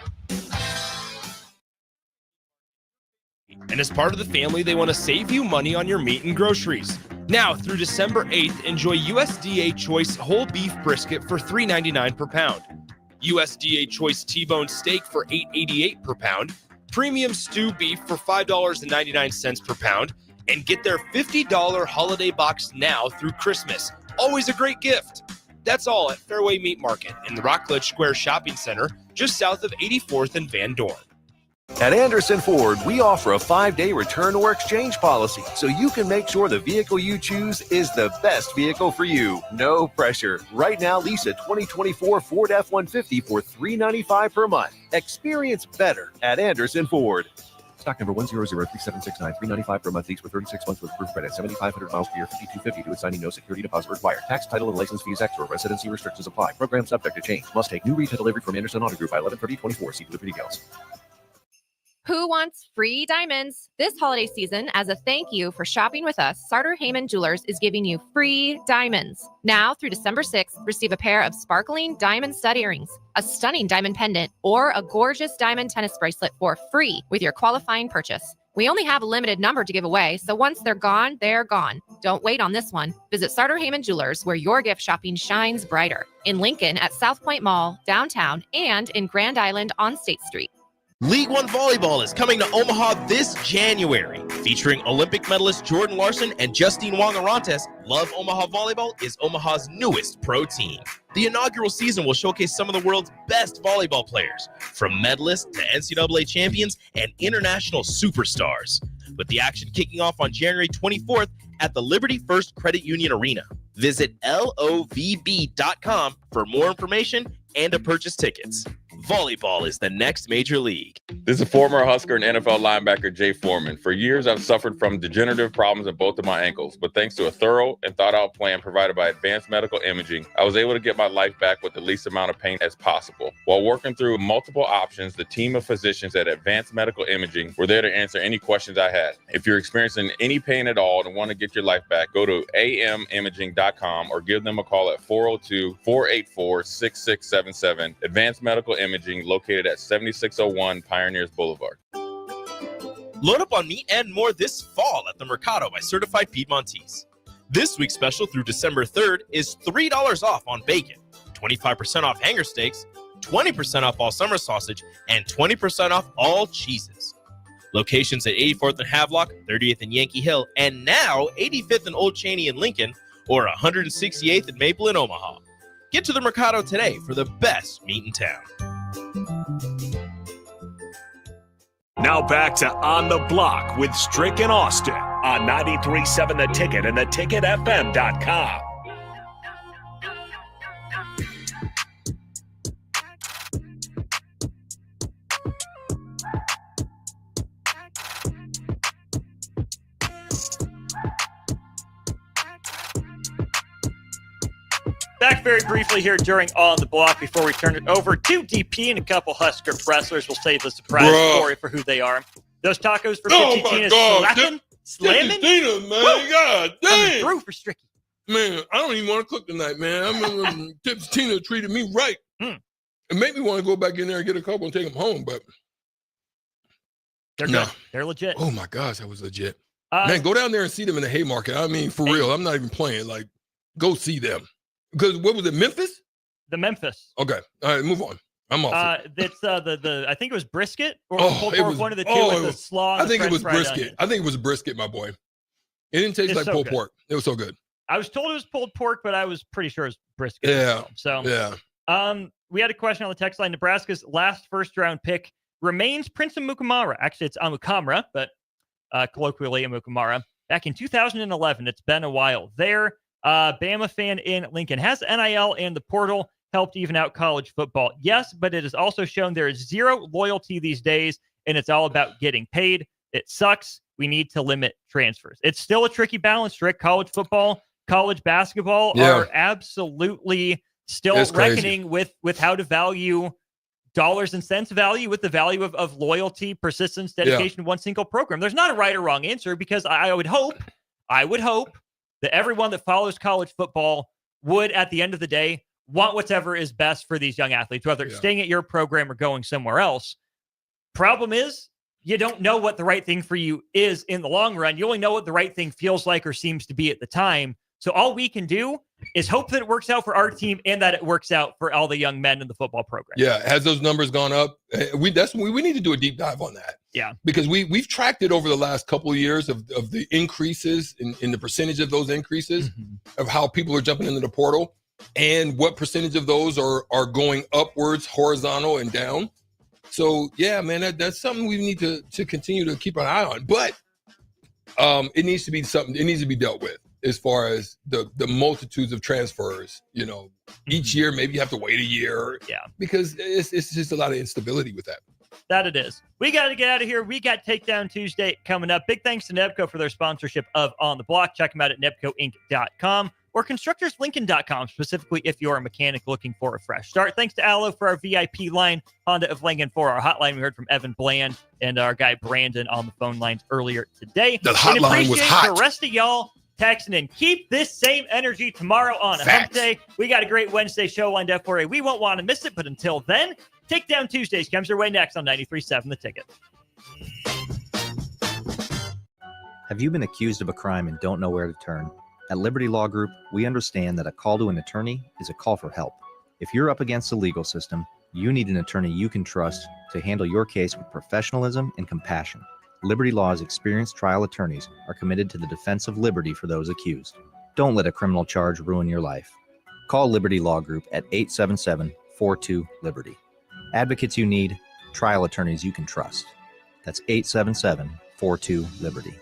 And as part of the family, they want to save you money on your meat and groceries. Now, through December 8th, enjoy USDA Choice whole beef brisket for $3.99 per pound, USDA Choice T-bone steak for $8.88 per pound, premium stew beef for $5.99 per pound, and get their $50 holiday box now through Christmas. Always a great gift. That's all at Fairway Meat Market in the Rockledge Square Shopping Center, just south of 84th and Van Dorn. At Anderson Ford, we offer a 5-day return or exchange policy, so you can make sure the vehicle you choose is the best vehicle for you. No pressure. Right now, lease a 2024 Ford F-150 for $395 per month. Experience better at Anderson Ford. Stock number 1003769, $395 per month lease for 36 months with proof credit, 7,500 miles per year, $5,250 to assigning, no security deposit required. Tax, title, and license fees extra. Residency restrictions apply. Program subject to change. Must take new retail delivery from Anderson Auto Group by 11/30/24. See delivery details. Who wants free diamonds? This holiday season, as a thank you for shopping with us, Sartor Heyman Jewelers is giving you free diamonds. Now through December 6th, receive a pair of sparkling diamond stud earrings, a stunning diamond pendant, or a gorgeous diamond tennis bracelet for free with your qualifying purchase. We only have a limited number to give away, so once they're gone, they're gone. Don't wait on this one. Visit Sartor Heyman Jewelers, where your gift shopping shines brighter. In Lincoln at South Point Mall, downtown, and in Grand Island on State Street. League One Volleyball is coming to Omaha this January. Featuring Olympic medalist Jordan Larson and Justine Wong-Arantes, Love Omaha Volleyball is Omaha's newest pro team. The inaugural season will showcase some of the world's best volleyball players, from medalists to NCAA champions and international superstars, with the action kicking off on January 24th at the Liberty First Credit Union Arena. Visit LOVB.com for more information and to purchase tickets. volleyball is the next major league. This is former Husker and NFL linebacker Jay Foreman. For years, I've suffered from degenerative problems in both of my ankles, but thanks to a thorough and thought-out plan provided by Advanced Medical Imaging, I was able to get my life back with the least amount of pain as possible. While working through multiple options, the team of physicians at Advanced Medical Imaging were there to answer any questions I had. If you're experiencing any pain at all and want to get your life back, go to amimaging.com or give them a call at 402-484-6677. Advanced Medical Imaging, located at 7601 Pioneers Boulevard. Load up on meat and more this fall at the Mercado by Certified Piedmontese. This week's special through December 3rd is $3 off on bacon, 25% off hanger steaks, 20% off all summer sausage, and 20% off all cheeses. Locations at 84th and Havelock, 30th and Yankee Hill, and now 85th and Old Cheney in Lincoln, or 168th and Maple in Omaha. Get to the Mercado today for the best meat in town. Now back to On the Block with Strick and Austin on 93.7 The Ticket and theticketfm.com. Back very briefly here during On the Block before we turn it over to DP and a couple Husker wrestlers. We'll save the surprise story for who they are. Those tacos for 50 Tina's slamming. Tina, man, God damn. Through for Stricky. Man, I don't even want to cook tonight, man. I remember Tipsy Tina treated me right. It made me want to go back in there and get a couple and take them home, but they're good. They're legit. Oh my gosh, that was legit. Man, go down there and see them in the Haymarket. I mean, for real, I'm not even playing. Like, go see them. Because what was it, Memphis? The Memphis. Okay, all right, move on. I'm off. It's the I think it was brisket or it was one of the two with the slaw. I think it was brisket. Onion. I think it was brisket, my boy. It didn't taste like so pulled good. pork. It was so good. I was told it was pulled pork, but I was pretty sure it was brisket. Yeah. So yeah. We had a question on the text line. Nebraska's last first-round pick remains Prince Amukamara. Actually, it's Amukamara, but colloquially Amukamara. Back in 2011, it's been a while. There, Bama fan in Lincoln. Has NIL and the portal helped even out college football? Yes, but it has also shown there is zero loyalty these days, and it's all about getting paid. It sucks. We need to limit transfers. It's still a tricky balance, Rick. College football, college basketball are absolutely still reckoning with how to value dollars and cents value with the value of loyalty, persistence, dedication to one single program. There's not a right or wrong answer, because I would hope that everyone that follows college football would, at the end of the day, want whatever is best for these young athletes, whether it's staying at your program or going somewhere else. Problem is, you don't know what the right thing for you is in the long run. You only know what the right thing feels like or seems to be at the time. So all we can do is hope that it works out for our team and that it works out for all the young men in the football program. Yeah. Has those numbers gone up? We need to do a deep dive on that. Yeah. Because we've tracked it over the last couple of years of the increases in the percentage of those increases of how people are jumping into the portal and what percentage of those are going upwards, horizontal and down. So yeah, man, that's something we need to continue to keep an eye on. But it needs to be something, it needs to be dealt with. As far as the multitudes of transfers, each year, maybe you have to wait a year. Yeah. Because it's just a lot of instability with that. That it is. We got to get out of here. We got Takedown Tuesday coming up. Big thanks to Nebco for their sponsorship of On the Block. Check them out at nebcoinc.com or constructorslincoln.com, specifically if you're a mechanic looking for a fresh start. Thanks to Allo for our VIP line, Honda of Lincoln for our hotline. We heard from Evan Bland and our guy Brandon on the phone lines earlier today. The hotline was hot. The rest of y'all texting in. Keep this same energy tomorrow on Hump Day. We got a great Wednesday show lined up for you. We won't want to miss it, but until then, Takedown Tuesdays comes your way next on 93.7 The Ticket. Have you been accused of a crime and don't know where to turn? At Liberty Law Group, we understand that a call to an attorney is a call for help. If you're up against the legal system, you need an attorney you can trust to handle your case with professionalism and compassion. Liberty Law's experienced trial attorneys are committed to the defense of liberty for those accused. Don't let a criminal charge ruin your life. Call Liberty Law Group at 877-42-LIBERTY. Advocates you need, trial attorneys you can trust. That's 877-42-LIBERTY.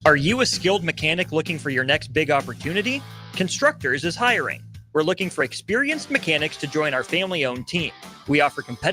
Are you a skilled mechanic looking for your next big opportunity? Constructors is hiring. We're looking for experienced mechanics to join our family-owned team. We offer competitive